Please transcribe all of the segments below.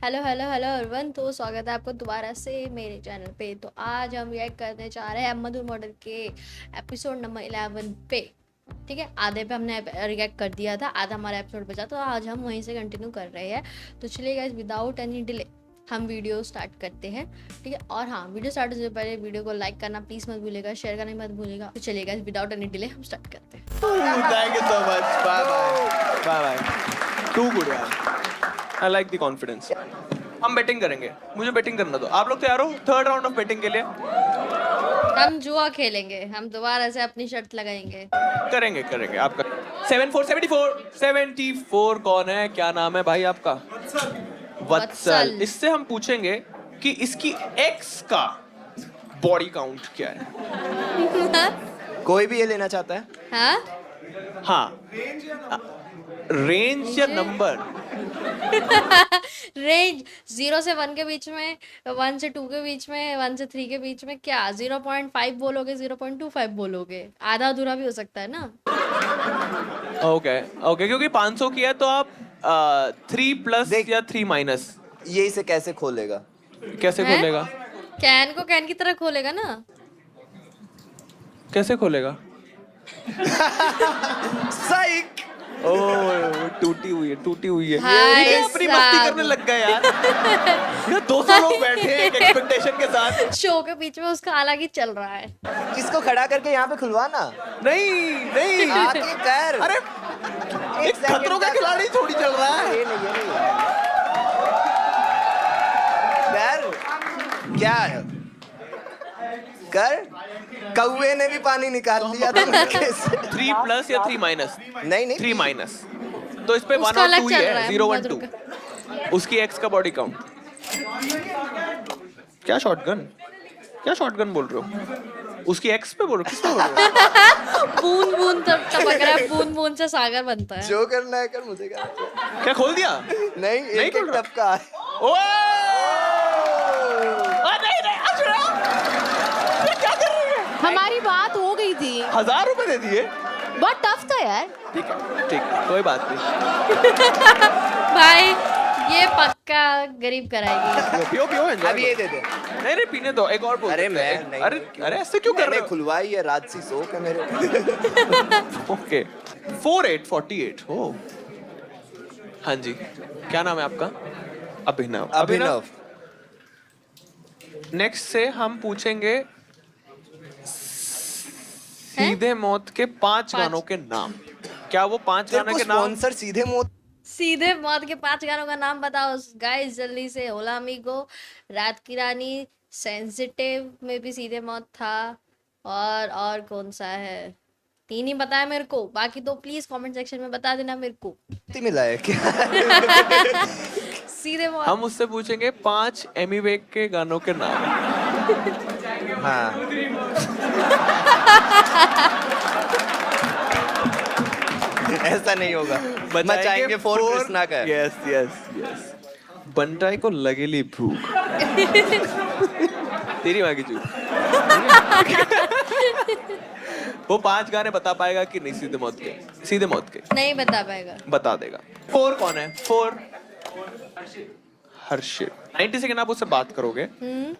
Hello hello hello everyone. तो स्वागत है आपको दोबारा से मेरे चैनल पे। तो आज हम रिएक्ट करने जा रहे हैं मधुर मॉडल के एपिसोड नंबर 11 पे। ठीक है, आधे पे हमने रिएक्ट कर दिया था, आधा हमारा एपिसोड बचा, तो आज हम वहीं से कंटिन्यू कर रहे हैं। तो चलिए गाइस, विदाउट एनी डिले हम वीडियो स्टार्ट करते हैं। ठीक है, और हाँ, वीडियो स्टार्ट होने से पहले वीडियो को लाइक करना प्लीज़ मत भूलिएगा, शेयर करना मत भूलिएगा। तो चलिए गाइस, विदाउट एनी डिले हम स्टार्ट करते हैं। Thank you so much. Bye bye. Bye bye. Too good यार. I like the confidence. हम बैटिंग करेंगे. मुझे बैटिंग करना दो. आप लोग तैयार हो? थर्ड राउंड ऑफ बैटिंग के लिए. हम जुआ खेलेंगे, हम दोबारा से अपनी शर्त लगाएंगे। करेंगे करेंगे आपका. 74 कौन है? क्या नाम है भाई आपका? वत्सल. इससे हम पूछेंगे कि इसकी एक्स का बॉडी काउंट क्या है. कोई भी ये लेना चाहता है? हाँ हाँ. रेंज या नंबर? रेंज 0 से 1 के बीच में, 1 से 2 के बीच में, 1 से 3 के बीच में। क्या 0.5 बोलोगे, 0.25 बोलोगे? आधा अधूरा भी हो सकता है ना। ओके ओके, क्योंकि 500 की है तो आप 3 प्लस या 3 माइनस. ये इसे कैसे खोलेगा? कैसे हैं? खोलेगा? कैन को कैन की तरह खोलेगा ना। कैसे खोलेगा? साइक! ओह, टूटी हुई है. भाई ये अपनी मस्ती साहब। करने लग गए यार. ये 200 लोग बैठे हैं एक एक्सपेक्टेशन के साथ. शो के बीच में उसका अलग ही चल रहा है। इसको खड़ा करके यहाँ पे खुलवाना। नहीं आके कर। अरे एक सेकंड खतरों का तक। खिलाड़ी थोड़ी चल रहा है. ये नहीं कर। क्या है? कर। कौवे ने भी पानी निकाल दिया था मुक्के से। 3 प्लस या 3 माइनस? नहीं 3 माइनस. तो इस पे 1 उसका और अलग 2 ही चल है. रहा है 0 1 मधुर 2 उसकी एक्स का बॉडी काउंट. क्या शॉटगन बोल रहे हो? उसकी एक्स पे बोल रहे हो? किस पे बोल रहे हो? बूंद बूंद तब टपक रहा है, बूंद बूंद से सागर बनता है। जो करना है कर, मुझे क्या? क्या खोल दिया? नहीं, एक खोल रहा? टपका है। नहीं अशरा, ये क्या कर रही है? हमारी बात हो गई थी। 1000 रुपए दे दिए. बहुत टफ था यार। ठीक है कोई बात नहीं. भाई ये पक्का गरीब कराएगी। पियो enjoy अब ये करो. दे दे। नहीं पीने दो. एक और बोल. अरे मैं नहीं। अरे ऐसे क्यों कर रहे मैंने हो? खुलवाई है, राजसी शौक है मेरे। ओके. 48 ओ. हाँ जी, क्या नाम है आपका? अभिनव. नेक्स्ट से हम पूछेंगे सीधे मौत के 5 गानों के नाम. क्या वो 5 तेरे गानों को के नाम? स्पॉन्सर सीधे मौत के 5 गानों का नाम बताओ गाइस जल्दी से। होला अमीगो, रात की रानी, सेंसिटिव में भी सीधे मौत था, और कौन सा है? 3 ही बताया मेरे को, बाकी तो प्लीज कमेंट सेक्शन में बता देना मेरे को। मिला है क्या? सीधे मौत। हम उससे पूछेंगे 5 एमी वेग के गानों के नाम. हाँ. ऐसा नहीं होगा. मचाएंगे फोर कृष्णा का. यस. बंटाई को लगेली भूख. तेरी माँ की चूक. वो 5 गाने बता पाएगा कि नहीं? सीधे मौत के नहीं बता पाएगा। बता देगा. 4 कौन है? 4 हर्षित. 90 सेकंड आप उससे बात करोगे.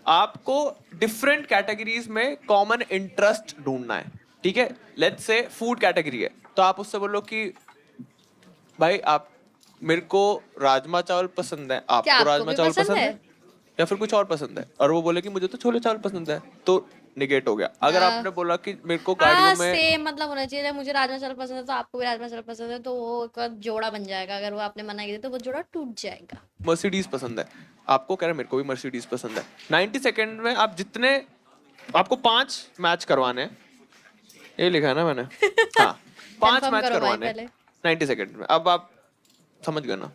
आपको डिफरेंट कैटेगरीज में कॉमन इंटरेस्ट ढूंढना है. ठीक है, लेट्स से फूड कैटेगरी है तो आप उससे बोलो कि भाई आप मेरे को राजमा चावल पसंद है. क्या आपको आपको राजमा भी चावल पसंद पसंद है? है या फिर कुछ और पसंद है, और वो बोले कि मुझे तो छोले चावल पसंद है, तो निगेट हो गया. अगर हाँ. आपने बोला कि मेरे को हाँ गाड़ियों में सेम मतलब होना चाहिए. मुझे राजमा चावल पसंद है तो आपको भी राजमा चावल पसंद है, तो वो एक जोड़ा बन जाएगा. अगर वो आपने मना किया तो वो जोड़ा टूट जाएगा। मर्सिडीज पसंद है, आपको कह रहे मेरे को भी मर्सिडीज पसंद है. 90 सेकंड में आप जितने, आपको 5 मैच करवाने हैं. ये लिखा है ना मैंने. हाँ, 5 Confirm मैच करो भाई करवाने हैं पहले. 90 सेकंड में. अब आप समझ गए ना?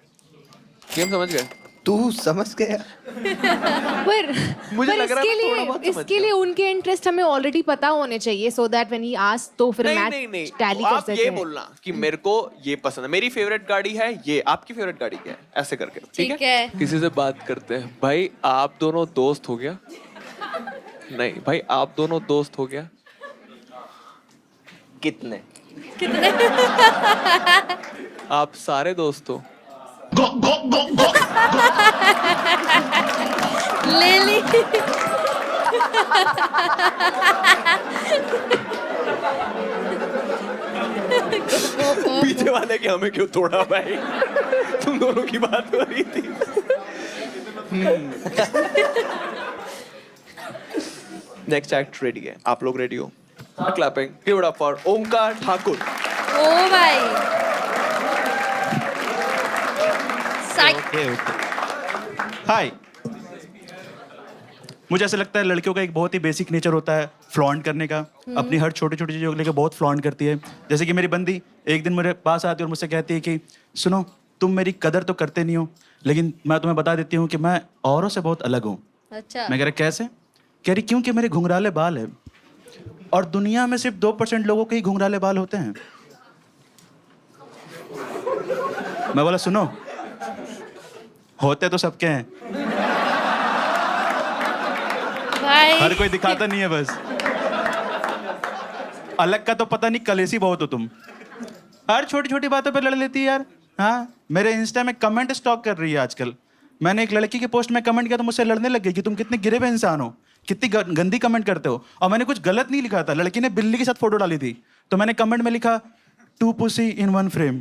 गेम समझ गए? तू समझ गया? पर मुझे पर लग रहा इसके था थोड़ा लिए बहुत समझ इसके गया. लिए उनके इंटरेस्ट हमें ऑलरेडी पता होने चाहिए, so that when he ask तो फिर मैच नहीं टैली कर आप सकते ये हैं. बोलना कि मेरे को ये पसंद है, मेरी फेवरेट गाड़ी है ये, आपकी फेवरेट गाड़ी क्या है, ऐसे करके. ठीक है. किसी से बात करते हैं. भाई आप दोनों दोस्त हो गया? नहीं भाई आप दोनों दोस्त हो गया? कितने? आप सारे दोस्त हो? पीछे वाले के हमें क्यों तोड़ा भाई? तुम दोनों की बात हो रही थी। नेक्स्ट एक्ट रेडी है, आप लोग रेडी हो? Clapping, give it up for Omkar Thakur. ओ भाई साइक। Okay okay. हाय, मुझे ऐसा लगता है लड़कियों का एक बहुत ही बेसिक नेचर होता है फ्लॉन्ट करने का। अपनी हर छोटी छोटी चीज़ों को लेकर बहुत फ्लॉन्ट करती है। जैसे कि मेरी बंदी एक दिन मेरे पास आती है और मुझसे कहती है कि सुनो, तुम मेरी कदर तो करते नहीं हो, लेकिन मैं तुम्हें बता देती हूँ कि मैं औरों से बहुत अलग हूँ। अच्छा। मैं कह रहा कैसे? कह रही क्योंकि मेरे घुंघराले बाल है और दुनिया में सिर्फ 2% लोगों के ही घुंघराले बाल होते हैं। मैं बोला सुनो, होते तो सबके हैं, भाई हर कोई दिखाता नहीं है, बस अलग का तो पता नहीं, कलेसी बहुत हो तुम। हर छोटी छोटी बातों पे लड़ लेती है यार। हाँ, मेरे इंस्टा में कमेंट स्टॉक कर रही है आजकल। मैंने एक लड़की की पोस्ट में कमेंट किया तो मुझसे लड़ने लग गई कि तुम कितने गिरे हुए इंसान हो, कितनी गंदी कमेंट करते हो। और मैंने कुछ गलत नहीं लिखा था, लड़की ने बिल्ली के साथ फोटो डाली थी तो मैंने कमेंट में लिखा 2 pussy in 1 frame।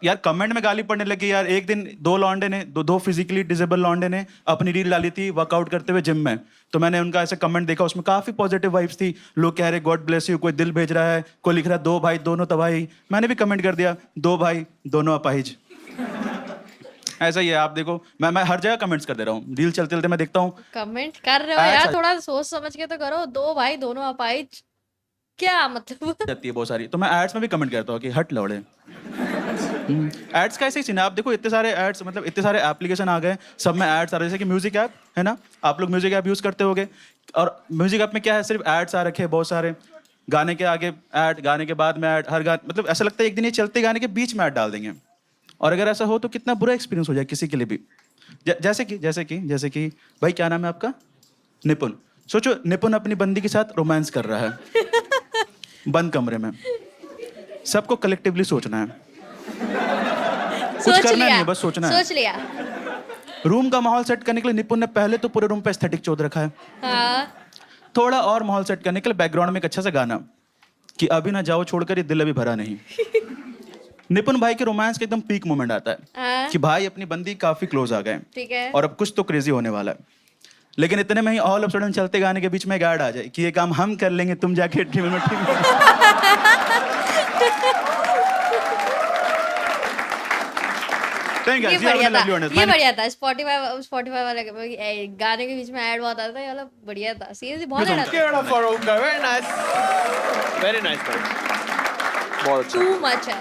यार कमेंट में गाली पड़ने लगी यार। एक दिन दो लौंडे ने, दो फिजिकली डिसेबल लौंडे ने अपनी रील डाली थी वर्कआउट करते हुए जिम में। तो मैंने उनका ऐसे कमेंट देखा, उसमें काफी पॉजिटिव वाइब्स थी। लोग कह रहे गॉड ब्लेस यू, कोई दिल भेज रहा है, कोई लिख रहा है 2 भाई दोनों तबाही। मैंने भी कमेंट कर दिया 2 भाई दोनों अपाहिज। ऐसा ही है, आप देखो मैं हर जगह कमेंट्स कर दे रहा हूँ। रील चलते चलते मैं देखता हूँ कमेंट कर रहे हो अच्छा। यार, थोड़ा सोच समझ के तो करो। 2 भाई दोनों अपाहिज, क्या मतलब? जाती है बहुत सारी, तो मैं एड्स में भी कमेंट करता हूँ कि हट लौड़े। एड्स का ऐसे ही सीन है। आप देखो इतने सारे एड्स, मतलब इतने सारे एप्लीकेशन आ गए, सब में एड्स आ रहे हैं। जैसे कि म्यूजिक ऐप है ना, आप लोग म्यूजिक ऐप यूज करते होगे, और म्यूजिक ऐप में क्या है, सिर्फ एड्स आ रखे हैं बहुत सारे। गाने के आगे ऐड, गाने के बाद में ऐड, हर गाने, मतलब ऐसा लगता है एक दिन ये चलते गाने के बीच में ऐड डाल देंगे। और अगर ऐसा हो तो कितना बुरा एक्सपीरियंस हो जाए किसी के लिए भी। जैसे कि भाई क्या नाम है आपका? निपुण। सोचो निपुण अपनी बंदी के साथ रोमांस कर रहा है बंद कमरे में। सबको कलेक्टिवली सोचना है, कुछ सोच करना लिया, नहीं है, बस सोचना है। सोच लिया। रूम का माहौल सेट करने के लिए निपुण ने पहले तो पूरे रूम पे एस्थेटिक चोद रखा है। हाँ। थोड़ा और माहौल सेट करने के लिए बैकग्राउंड में एक अच्छा सा गाना कि अभी ना जाओ छोड़कर, ये दिल अभी भरा नहीं। निपुण भाई के रोमांस के एकदम पीक मोमेंट आता है हाँ। कि भाई अपनी बंदी काफी क्लोज आ गए ठीक है। और अब कुछ तो क्रेजी होने वाला है। लेकिन इतने में ही ऑल ऑफ सडन चलते गाने के बीच में गार्ड आ जाए कि ये काम हम कर लेंगे, तुम जाके टीम में ये बढ़िया था। स्पॉटिफाई वाले गाने के बीच में ऐड बहुत आता था, ये वाला बढ़िया था। सीरियसली बहुत add Give it up for Omkar. Very nice. Very nice, man. बहुत अच्छा। टू मच है।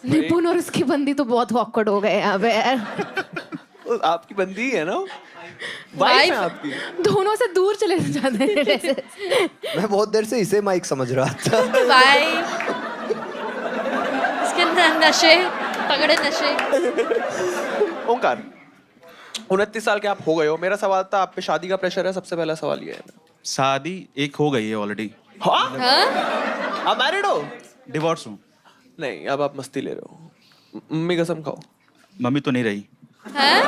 निपुण और उसकी बंदी तो बहुत awkward हो गए यहाँ पे यार। आपकी बंदी है ना? वाइफ है आपकी। दोनों से दूर चले जाते हैं जैसे। मैं बहुत देर से इसे माइक समझ रहा था। भाई इसके नशे, तगड़े नशे। ओंकार, 29 साल के आप हो गए हो। मेरा सवाल था, आप पे शादी का प्रेशर है? सबसे पहला सवाल ये है। शादी एक हो गई है ऑलरेडी। हाँ? हाँ? आप मैरिड हो? डिवोर्स हूँ। नहीं, अब आप मस्ती ले रहे हो। मम्मी कसम खाओ। मम्मी तो नहीं रही। हाँ?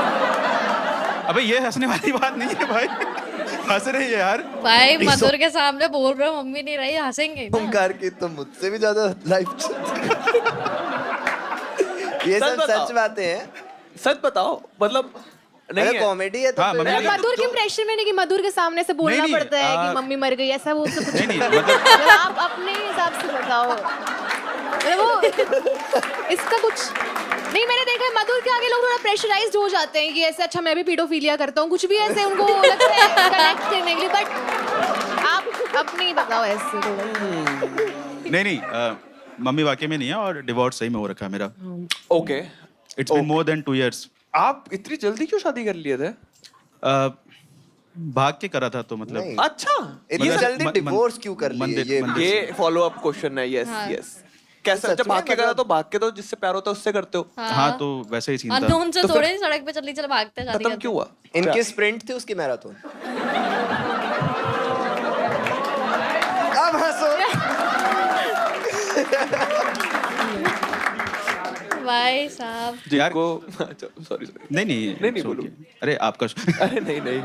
अबे ये हंसने वाली बात नहीं है भाई, हंस रही है यार। भाई मधुर के सामने बोल रहे हो मम्मी नहीं रही, हंसेंगे ना। ओंकार की तो मुझसे भी ज्यादा लाइफ ये सच सब बताओ। सच बातें हैं। सच बताओ, मतलब नहीं अरे है। कॉमेडी है तो हाँ, फिर- मम्मी मतलब मधुर के प्रेशर में नहीं कि मधुर के सामने से बोलना नहीं, पड़ता है कि आ- मम्मी मर गई, ऐसा वो सब कुछ नहीं मतलब मतलब आप अपने हिसाब से बताओ। मतलब वो इसका कुछ नहीं, मैंने देखा है मधुर के आगे लोग थोड़ा प्रेशराइज्ड हो जाते हैं कि ऐसे अच्छा मैं भी पीडोफिलिया करता हूँ, कुछ भी ऐसे उनको लगता है कनेक्ट करने के लिए। बट आप अपने ही बताओ ऐसे थोड़ा। नहीं मम्मी वाकई में नहीं है और डिवोर्स सही में हो रखा है मेरा। Okay. It's been more than 2 years। आप इतनी जल्दी क्यों शादी कर लिए थे? भाग के करा था तो मतलब नहीं। अच्छा, इतनी मतलब जल्दी मन- डिवोर्स क्यों कर लिए? मंदिर- ये मंदिर- ये फॉलो अप क्वेश्चन है। यस हाँ। यस। कैसे? सच जब भाग में के करा मतलब- तो भाग के तो जिससे प्यार होता है उससे करते हो। हाँ तो वैसे ही सीन था। अननोन से तो फिर- थोड़े सड़क पे चल चल भागते हैं, शादी खत्म करते क्यों हुआ? इनकी स्प्रिंट थी, उसकी मैराथन। अब हंसो। हैं। भाई साहब यार को सॉरी नहीं नहीं, it's बोलो। okay। अरे आपका अरे नहीं नहीं,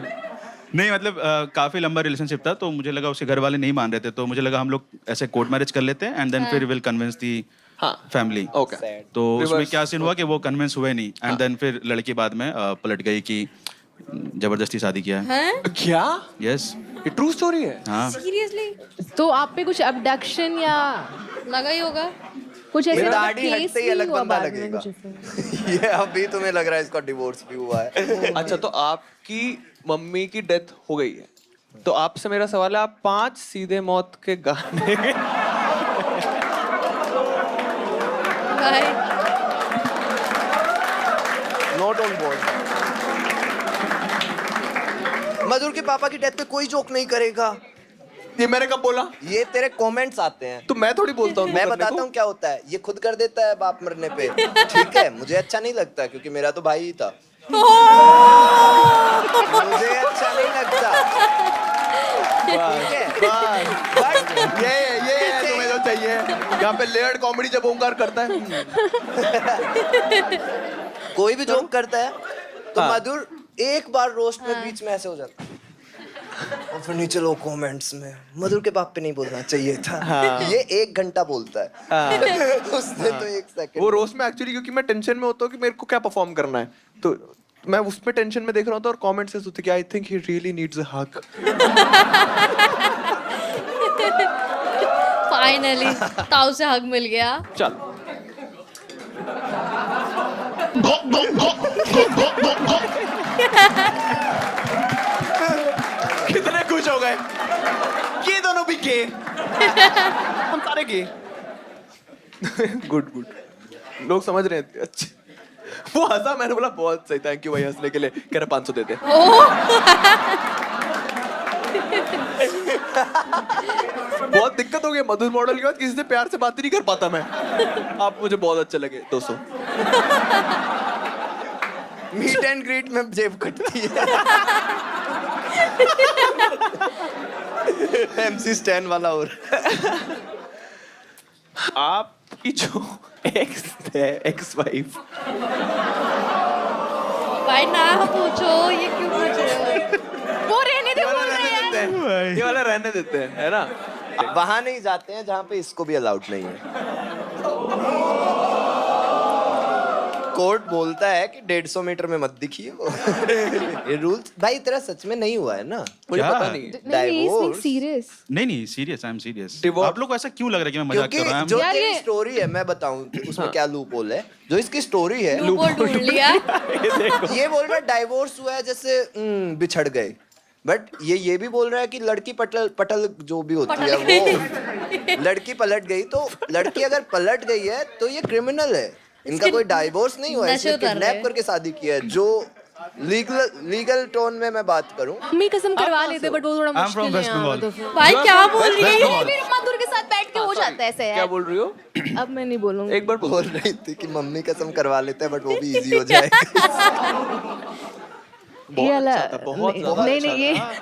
नहीं मतलब काफी लंबा रिलेशनशिप था, तो मुझे लगा उसके घर वाले नहीं मान रहे थे, तो मुझे लगा हम लोग ऐसे कोर्ट मैरिज कर लेते हैं एंड देन फिर विल कन्विंस दी हाँ फैमिली। ओके तो उसमें Reverse. क्या सीन हुआ कि वो कन्विंस हुए नहीं एंड देन फिर लड़की बाद में पलट गई कि जबरदस्ती शादी किया है। हैं क्या यस ये ट्रू स्टोरी है? हाँ सीरियसली तो आप पे कुछ abduction या लगा ही होगा। कुछ ऐसे मेरी मतलब दाढ़ी case हटते ही भी अलग हुआ बंदा बाद में लगेगा। कुछ ऐसे? ये अभी तुम्हें लग रहा है इसका डिवोर्स भी हुआ है। अच्छा तो आपकी मम्मी की डेथ हो गई है, तो आपसे मेरा सवाल है, आप 5 सीधे मौत के गाने भाई नॉट ऑन बोर्ड। मधुर के पापा की डेथ पे कोई जोक नहीं करेगा। ये मैंने कब बोला? ये तेरे कमेंट्स आते हैं। तो मैं थोड़ी बोलता हूँ मैं बताता हूँ क्या होता है। ये खुद कर देता है बाप मरने पे, ठीक है। मुझे अच्छा नहीं लगता क्योंकि मेरा तो भाई ही था। मुझे अच्छा नहीं लगता, ठीक है। बट ये है तुम्हें जो चाहिए। यहाँ पे लेयर्ड कॉमेडी जब ओंकार करता है। कोई भी जोक करता है तो हाँ। मधुर एक बार रोस्ट में बीच में ऐसे हो जाता है और फिर नीचे लोग कमेंट्स में मधुर के बाप पे नहीं बोलना चाहिए था। हाँ। ये 1 घंटा बोलता है। हाँ। उसने तो 1 सेकंड। वो रोस्ट में एक्चुअली क्योंकि मैं टेंशन में होता हूँ कि मेरे को क्या परफॉर्म करना है, तो मैं उसमें टेंशन में देख रहा होता और कमेंट्स से होते कि I think he really needs a hug. Finally ताऊ से हग मिल गया। चल कितने खुश हो गए, ये दोनों भी गे, हम सारे गे। गुड गुड, लोग समझ रहे हैं। अच्छा वो हंसा, मैंने बोला बहुत सही, थैंक यू भाई हंसने के लिए। कह रहे 500 दे दे। बहुत दिक्कत हो गई मधुर मॉडल के बाद, किसी से प्यार से बात ही नहीं कर पाता मैं। आप मुझे बहुत अच्छे लगे 200। मीट एंड ग्रीट में जेब कटती है। MC स्टैन वाला और आपकी जो एक्स है, एक्स वाइफ, भाई ना पूछो, ये क्यों पूछ रहे हो? वो रहने दे, बोल रहे हैं। ये वाला रहने देते हैं, है ना? वहां नहीं जाते हैं जहां पे इसको भी अलाउड नहीं है। कोर्ट बोलता है कि 150 मीटर में मत दिखिए वो। ये रूल्स भाई तेरा सच में नहीं हुआ है ना? मुझे क्या? पता नहीं। नहीं Divorce? सीरियस। नहीं serious, I am serious. Divorce. आप लोग को ऐसा क्यों लग रहा है कि मैं मजाक क्योंकि कर रहा हूँ? जो यार तेरी ये- स्टोरी है मैं बताऊं उसमें क्या लूप होल है। जो इसकी स्टोरी है लूपोल ढूंढ लिया। ये बोल रहा है डाइवोर्स हुआ है जैसे बिछड़ गए, बट ये भी बोल रहा है कि लड़की पटल जो भी होती है वो लड़की पलट गई। तो लड़की अगर पलट गई है तो ये क्रिमिनल है। इनका इसके कोई डाइवोर्स नहीं हुआ है, नशे इसने उतर रहे किडनैप हैं। करके शादी किया है। जो लीगल टोन में मैं बात करूं, मम्मी कसम करवा कहाँ लेते से हो? बट वो थोड़ा I'm from मुश्किल West है यहाँ Bengal. तो फिर। भाई क्या बोल रही West है? Bengal. फिर मधुर के साथ बैठ के हो जाता है ऐसे क्या यार। बोल रही हो? अब मैं नहीं बोलूंगी। एक बार बोल रही थी कि मम्मी कसम करवा लेते हैं बट वो भी इजी हो जाए। बहुत वाला- अच्छा था, बहुत नहीं, ज्यादा नहीं अच्छा नहीं ये था।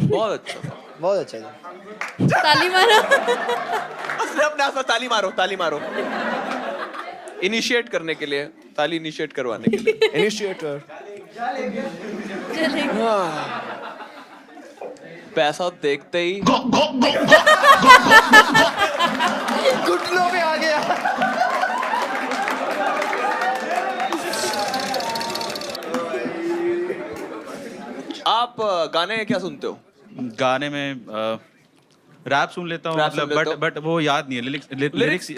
बहुत अच्छा था। बहुत अच्छा था। ताली मारो। अपने अपने आस पास ताली मारो, ताली मारो। इनिशिएट करने के लिए, ताली इनिशिएट करवाने के लिए। इनिशिएटर चलेगा। पैसा देखते ही घुटनों पे आ गया। आप गाने क्या सुनते हो? गाने में रैप सुन लेता हूँ, Rap सुन मतलब लेते हो? बट वो याद नहीं है, लिरिक्स कोई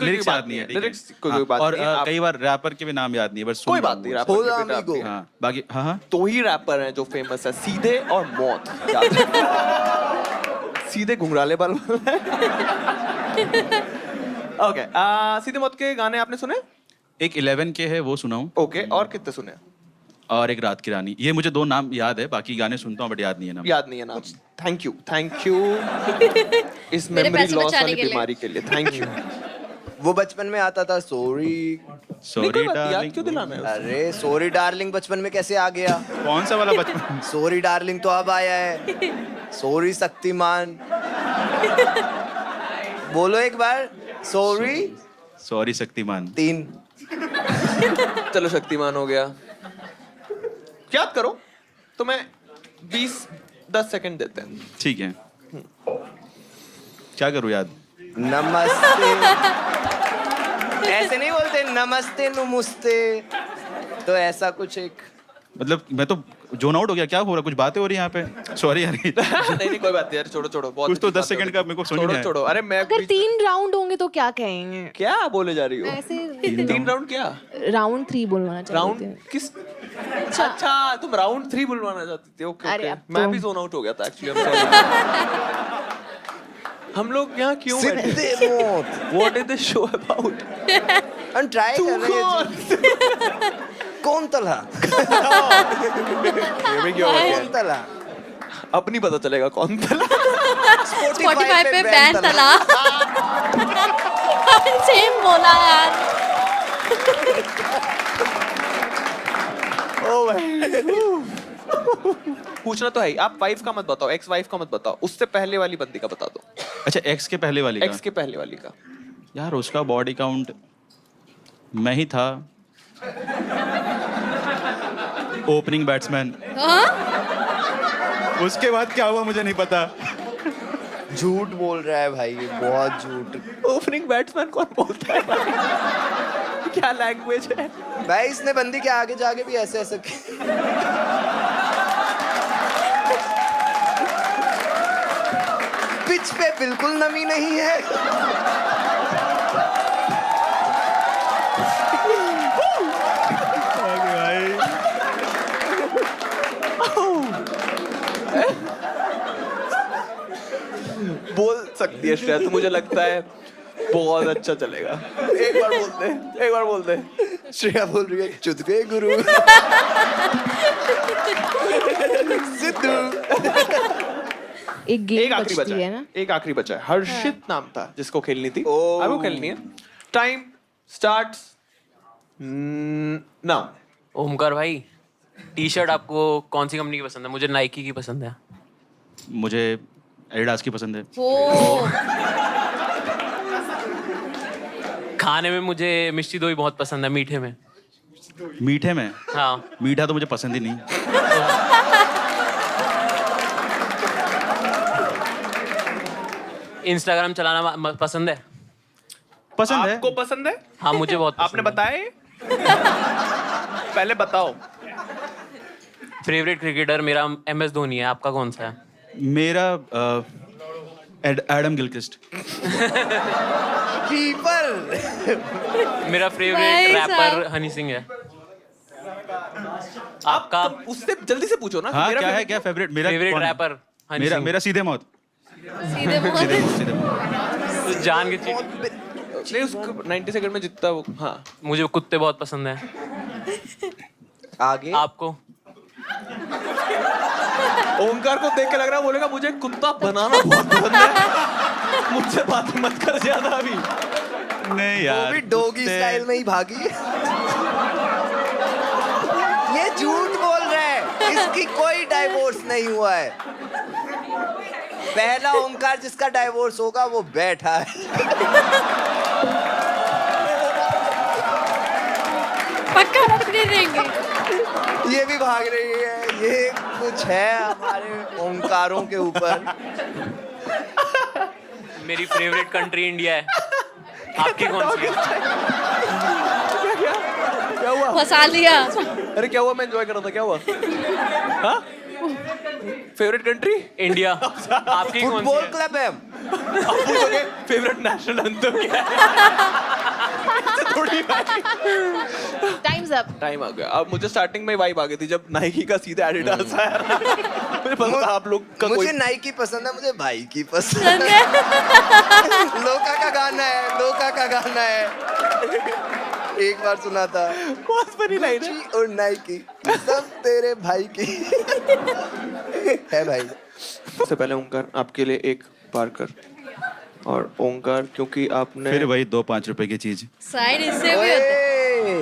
लिरिक्स बात याद नहीं है, नहीं है, ठीक है? lyrics कोई हाँ, बात और नहीं है, आप- कई बार रैपर के भी नाम याद नहीं है, बस कोई बात नहीं, रैपर होला के बेटा amigo। आपके। हाँ बाकी हाँ तो ही रैपर हैं जो फेमस है, सीधे और मौत। याद रखना। सीधे घुंघराले बाल। ओके, सीधे मौत के गाने आपने सुने? एक 11 के है वो सुना हूँ, ओके, और कितने सुने? और एक रात की रानी। ये मुझे 2 नाम याद है, बाकी गाने सुनता हूँ बट याद नहीं है नाम। याद नहीं है नाम। थैंक यू, थैंक यू इस मेरे मेमोरी पैसे लॉस बचाने वाली के लिए। बीमारी के लिए। Thank you. वो बचपन में आता था सॉरी। सॉरी याद डार्लिंग। क्यों दिलाना है? अरे सॉरी डार्लिंग बचपन में कैसे आ गया? कौन सा वाला बचपन? सॉरी डार्लिंग तो अब आया है। सॉरी शक्तिमान बोलो एक बार। Sorry sorry Shaktimaan. 3। चलो शक्तिमान हो गया। याद करो तो मैं 20-10 सेकंड देते हैं। ठीक है, क्या करूँ याद? नमस्ते। ऐसे नहीं बोलते नमस्ते नमस्ते, तो ऐसा कुछ एक। मतलब मैं तो जोन आउट हो गया, क्या हो रहा? कुछ बातें हो रही है यहाँ पे? सॉरी यार। नहीं कोई बात नहीं यार, छोड़ो बहुत कुछ तो अच्छी 10 बात सेकंड हो का गई। मेरे को सुन ही नहीं आया। छोड़ो अरे मैं अगर 3 राउंड होंगे तो क्या कहेंगे? क्या बोले जा रही हो? ऐसे 3 राउंड क्या? राउंड 3 बोलना चाहिए। राउंड किस? अच्छा तुम राउंड 3 बुलवाना चाहती थी। ओके अरे ओके, अब मैं तो- भी जोन आउट हो गया था एक्चुअली। हम लोग यहाँ क्यों बैठे? सिद्धे मौत। What is this show about? हम ट्राई कर रहे हैं। कौन तला? ये भी क्यों हो गया? कौन तला? अब नहीं पता चलेगा कौन था। Spotify पे बैन तला। सेम बोला यार। ओ भाई। पूछना तो है ही। आप वाइफ का मत बताओ, एक्स वाइफ का मत बताओ, उससे पहले वाली बंदी का बता दो। अच्छा, एक्स के पहले वाली का? एक्स के पहले वाली का। यार उसका बॉडी काउंट मैं ही था। Opening batsman. उसके बाद क्या हुआ मुझे नहीं पता। झूठ बोल रहा है भाई, बहुत झूठ। ओपनिंग बैट्समैन कौन बोलता है भाई? क्या लैंग्वेज है भाई? इसने बंदी के आगे जाके भी ऐसे ऐसे पिच पे बिल्कुल नमी नहीं है। बोल सकती है श्रेया, तो मुझे लगता है बहुत अच्छा चलेगा। एक बार बोल दे। श्रेया बोल रही है चुद गए गुरु। सिद्धू। एक गेम एक आखिरी बचती बचा है है ना। एक आखिरी बचा है। हर्षित नाम था जिसको खेलनी थी। ओ। आपको खेलनी है। Time starts now. ओमकार भाई, टी शर्ट आपको कौन सी कंपनी की पसंद है? मुझे नाइकी की पसंद है। मुझे एडिडास की पसंद है। ओ खाने में मुझे मिष्टी दोई बहुत पसंद है, मीठे में। मीठे में? हाँ, मीठा तो मुझे पसंद ही नहीं। इंस्टाग्राम चलाना पसंद है? पसंद है। आपको पसंद है? हाँ, मुझे बहुत आपने पसंद है। बताए? पहले बताओ। फेवरेट क्रिकेटर मेरा MS धोनी है। आपका कौन सा है? मेरा एडम गिलक्रिस्ट। कीपर। मेरा भाई फेवरेट साहब। रैपर हनी सिंह है। आपका तो उससे जल्दी से पूछो ना। हाँ, मेरा क्या है? favorite- क्या फेवरेट? मेरा फेवरेट कौन है? रैपर हनी मेरा सिंह। मेरा सीधे मौत। सीधे मुंह सीधे मौत, सीधे मौत। तो जान के चीज। नहीं, उसको 90 सेकंड में जितना वो। हाँ, मुझे कुत्ते बहुत पसंद है। आगे। आपको? ओमकार को देख के लग रहा है बोलेगा मुझे कुत्ता बनाना बहुत पसंद है। मुझसे बात मत कर ज्यादा अभी। नहीं वो यार, भी डोगी कुत्ते- स्टाइल में ही भागी। ये झूठ बोल रहा है, इसकी कोई डाइवोर्स नहीं हुआ है। पहला ओमकार जिसका डाइवोर्स होगा वो बैठा है। पक्का पकड़े देंगे। ये भी भाग रही है। ये कुछ है हमारे ओमकारों के ऊपर। मेरी फेवरेट कंट्री इंडिया है। आपकी कौन सी है? क्या हुआ? फंसा लिया। अरे क्या हुआ? मैं एंजॉय कर रहा था। क्या हुआ? हाँ? Favourite country? इंडिया। आपकी कौन सी फुटबॉल है? क्लब है। आप पूछोगे फेवरेट नेशनल एंथम क्या है? थोड़ी टाइम्स अप। टाइम आ गया। अब मुझे स्टार्टिंग में वाइब आ गई थी जब नाइकी का सीधे एडिडास आया। मुझे पता था आप लोग का कोई। मुझे नाइकी पसंद है, मुझे भाई की पसंद है। लोका का गाना है, लोका का गाना है। एक बार सुना था। बहुत बड़ी लाइन है। गुच्ची और नाइकी सब तेरे भाई की है भाई। सबसे पहले ओंकार आपके लिए एक पार्कर। और ओंकार क्योंकि आपने फिर वही 2-5 रुपए की चीज। साइड इससे भी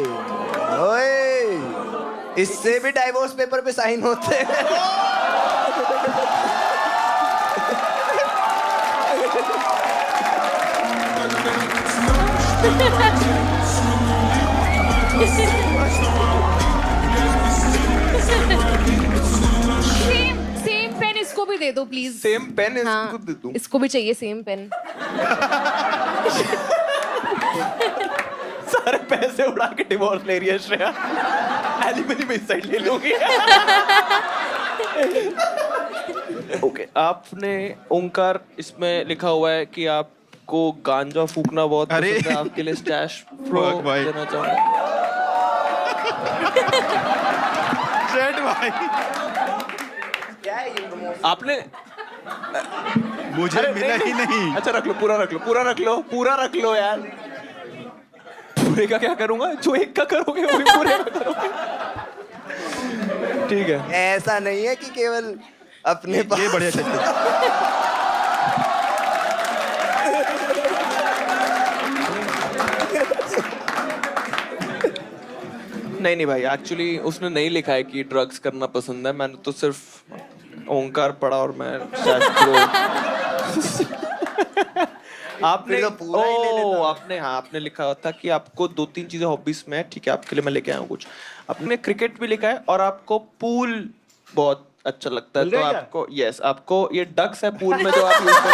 होता ओए, ओए, इससे भी डाइवोर्स पेपर पे साइन होते हैं। दे दो प्लीज। सेम पेन हाँ, इसको दे दूं? इसको भी चाहिए सेम पेन। सारे पैसे उड़ा के डिवोर्स ले रही है श्रेया। एलिमनी में साइड ले लूंगी। ओके, आपने ओंकार इसमें लिखा हुआ है कि आपको गांजा फूकना बहुत अरे। पसंद है, आपके लिए स्टैश प्रो वाह भाई। देना चाहूंगा। जेट भाई आपने मुझे अरे मिला ही नहीं। अच्छा रख लो, पूरा रख लो, पूरा रख लो, पूरा रख लो यार। पूरे का क्या करूंगा? जो एक का करोगे वो भी पूरे का करोगे। ठीक है। ऐसा नहीं है कि केवल अपने ये पास बढ़िया चीज है। नहीं भाई, एक्चुअली उसने नहीं लिखा है कि ड्रग्स करना पसंद है। मैंने तो सिर्फ ओंकार पढ़ा और मैं आपने फिर तो पूरा ही ले लेता। आपने हाँ आपने लिखा था कि आपको 2-3 चीजें हॉबीज में है। ठीक है, आपके लिए मैं लेके आया हूँ कुछ। आपने क्रिकेट भी लिखा है और आपको पूल बहुत अच्छा लगता है। मिल तो गया क्या? आपको यस, आपको ये डक्स है पूल में जो आप यूज करते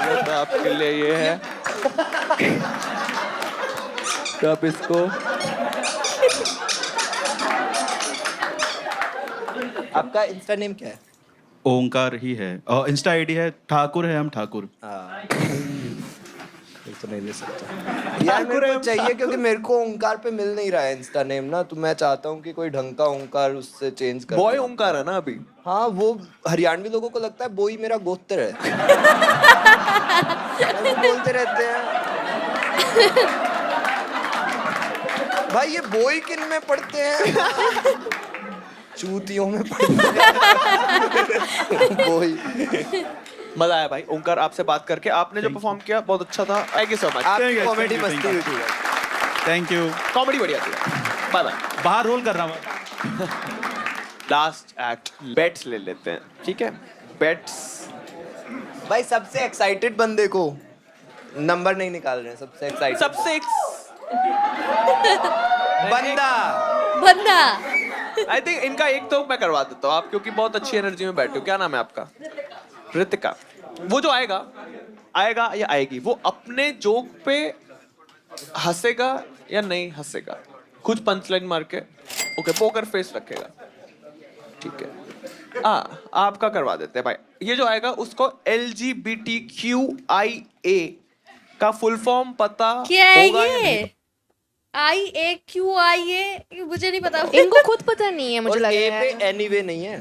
हैं, तो आपके लिए ये है। तो आप इसको आपका इंस्टा नेम क्या है? ओंकार ही है और इंस्टा आईडी है ठाकुर है, हम ठाकुर। तो नहीं ले सकता यार, मेरे को चाहिए क्योंकि मेरे को ओंकार पे मिल नहीं रहा है इंस्टा नेम ना, तो मैं चाहता हूँ कि कोई ढंग का ओंकार उससे चेंज कर बॉय दो। ओंकार है ना अभी। हाँ, वो हरियाणवी लोगों को लगता है बोई मेरा गोत्र है। वो बोलते रहते हैं भाई ये बोई किन में पढ़ते हैं? चूतियों में पढ़ते हैं बोई। मजा आया भाई ओंकार आपसे बात करके। आपने जो परफॉर्म किया बहुत अच्छा था। Thank you so much. आप Thank you, comedy thank you, मस्ती thank हुई थी। Thank you. कॉमेडी बढ़िया थी। Bye bye. बाहर रोल कर रहा हूँ। लास्ट एक्ट बेट्स ले लेते हैं, ठीक है? बेट्स भाई सबसे एक्साइटेड बंदे को नंबर नहीं निकाल रहे हैं, सबसे एक्साइटेड सबसे बंदा। बंदा आई थिंक इनका एक तो मैं करवा देता हूँ आप, क्योंकि बहुत अच्छी एनर्जी में बैठे हो। क्या नाम है आपका? रितिका। वो जो आएगा या आएगी, वो अपने जोक पे हंसेगा या नहीं हंसेगा, कुछ पंचलाइन मार के ओके पोकर फेस रखेगा, ठीक है? आपका करवा देते हैं भाई। ये जो आएगा उसको LGBTQIA का फुल फॉर्म पता क्या है होगा या नहीं? ये? IAQIA मुझे नहीं पता। इनको खुद पता नहीं है, मुझे और लग ए रहा पे है। एनीवे नहीं है।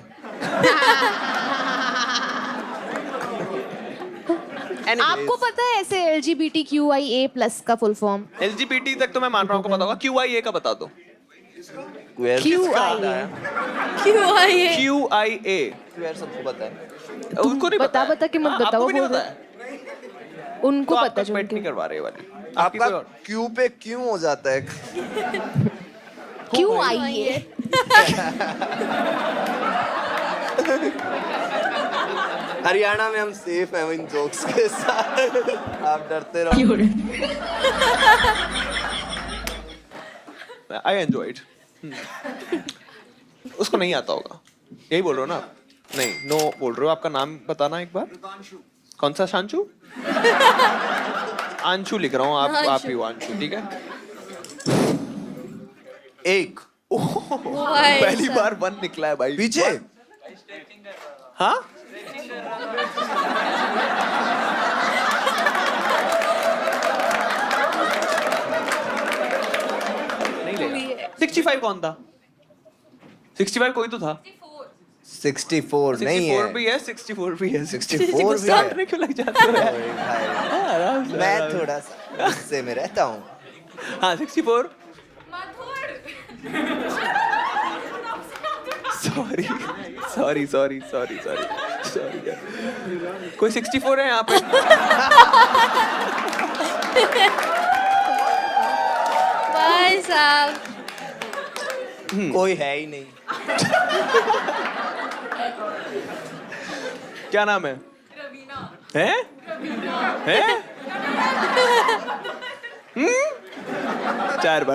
आपको पता है ऐसे LGBTQIA+ का फुल फॉर्म? LGBT तक तो मैं मान रहा हूँ आपको पता होगा। QIA का बता दो। QIA QIA क्वेयर सबको पता है। उनको नहीं पता है। बता के मत हाँ, बताओ, आपको भी नहीं बोल पता रहे। है? उनको तो पता आपका जो पेट उनके- नहीं करवा रहे ये वाली। आपकी आपका कोई और? क्यू पे क्यों हो जाता है? QIA। हरियाणा में हम सेफ हैं इन जोक्स के साथ। आप डरते रहो। I enjoyed. उसको नहीं आता होगा, यही बोल रहे हो ना आप? नहीं, नो बोल रहे हो। आपका नाम बताना एक बार। कौन सा? शांशु? आंशु लिख रहा हूँ, आप ही हो आंशु, ठीक है? एक पहली बार 1 निकला है भाई। पीछे हाँ? नहीं ले। 65 कौन था? 65 कोई तो था। 64 नहीं 64 है। भी है, 64 भी है। 64 भी गुस्सा है। करने क्यों लग जाते हो यार? अरे भाई, हाँ, आराम से, मैं आराम से। थोड़ा सा गुस्से में रहता हूँ। हाँ 64। सॉरी कोई 64 है यहाँ पे? भाई साहब कोई है ही नहीं। क्या नाम है? रवीना। हैं?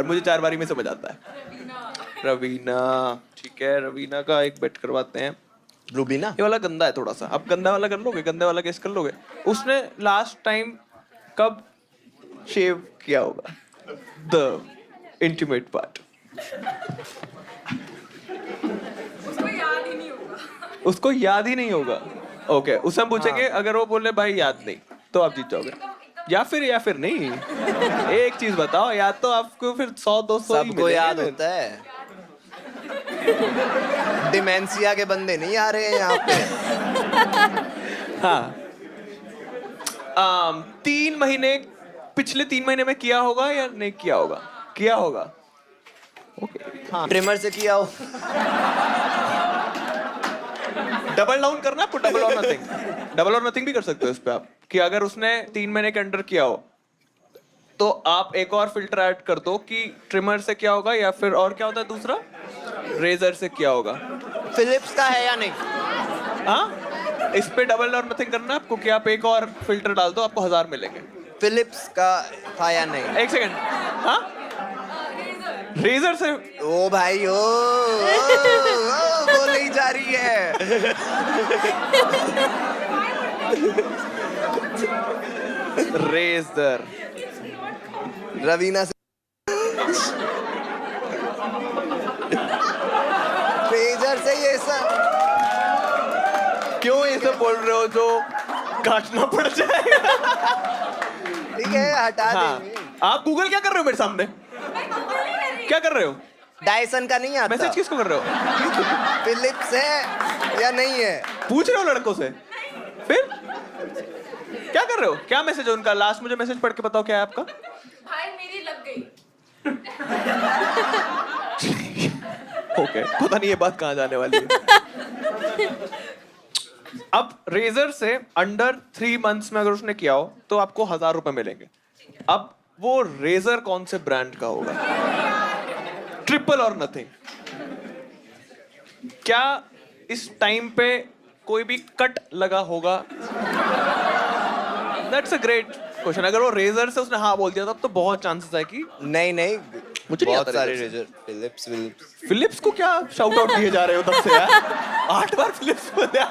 मुझे 4 बारी में समझ आता है। रवीना, ठीक है। रवीना का एक बेट करवाते हैं। रूबीना ये वाला गंदा है थोड़ा सा, अब गंदा वाला कर लोगे, गंदे वाला गेस कर लोगे। उसने लास्ट टाइम कब शेव किया होगा? The intimate part. उसको याद ही नहीं होगा। ओके, उससे हम पूछेंगे, अगर वो बोले भाई याद नहीं, तो आप जीत जाओगे। या फिर नहीं। एक चीज बताओ, याद तो आपको फिर 100-200 ही सबको याद होता है। डिमेंशिया के बंदे नहीं आ रहे हैं यहाँ पे। हाँ। 3 महीने, पिछले 3 महीने में किया होगा या नहीं किया होगा? किया होगा। ओके। हाँ, ट्रिमर से किया हो। डबल डाउन करना आपको, डबल और नथिंग। डबल और नथिंग भी कर सकते हो इस पे आप, कि अगर उसने 3 महीने के अंडर किया हो तो आप एक और फिल्टर ऐड कर दो कि ट्रिमर से किया होगा, या फिर और क्या होता है दूसरा, रेजर से किया होगा। फिलिप्स का है या नहीं? हाँ, इस पे डबल और नथिंग करना है आपको, कि आप एक और फिल्टर डाल दो, आपको 1000 मिलेंगे। फिलिप्स का था या नहीं? एक सेकंड। हाँ, रेजर से। ओ भाई ओ बोल ही जा रही है। रेजर। रवीना से रेजर से ये सब क्यों ये सब बोल रहे हो जो काटना पड़ जाएगा? ठीक है, हटा हाँ, देंगे। आप गूगल क्या कर रहे हो मेरे सामने? क्या कर रहे हो? डायसन का नहीं आता। मैसेज किसको कर रहे हो? फिलिप्स है या नहीं है? पूछ रहे हो लड़कों से? फिर क्या कर रहे हो? क्या मैसेज है उनका? लास्ट मुझे मैसेज पढ़ के बताओ, क्या है आपका? भाई मेरी लग गई। ओके, पता नहीं ये बात कहाँ जाने वाली है। अब रेजर से अंडर 3 मंथ्स में अगर उसने किया हो तो आपको 1000 रुपए मिलेंगे। अब वो रेजर कौन से ब्रांड का होगा? ट्रिपल और नथिंग। क्या इस टाइम पे कोई भी कट लगा होगा? That's a great question. अगर वो रेजर से उसने हाँ बोल दिया तब तो बहुत चांसेस है कि नहीं नहीं, मुझे नहीं बहुत आता सारे रेजर रेजर। फिलिप्स फिलिप्स को क्या शाउट आउट दिए जा रहे हो तब से यार? 8 बार फिलिप्स बोला।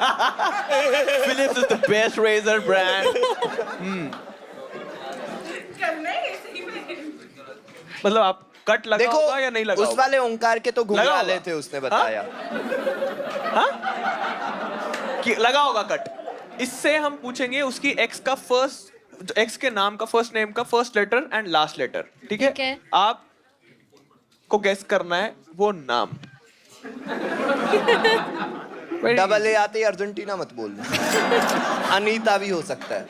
Philips is the best razor brand. मतलब आप कट लगा देखो होगा या नहीं लगा उस होगा? वाले ओंकार के तो लगा घुंघराले होगा। थे, उसने बताया। हाँ? कि लगा होगा कट। इससे हम पूछेंगे उसकी एक्स का फर्स्ट, एक्स के नाम का फर्स्ट नेम का first letter and last letter. ठीक ठीक है। आप को गेस करना है वो नाम। डबल ए आते ही अर्जेंटीना मत बोलना। अनीता भी हो सकता है।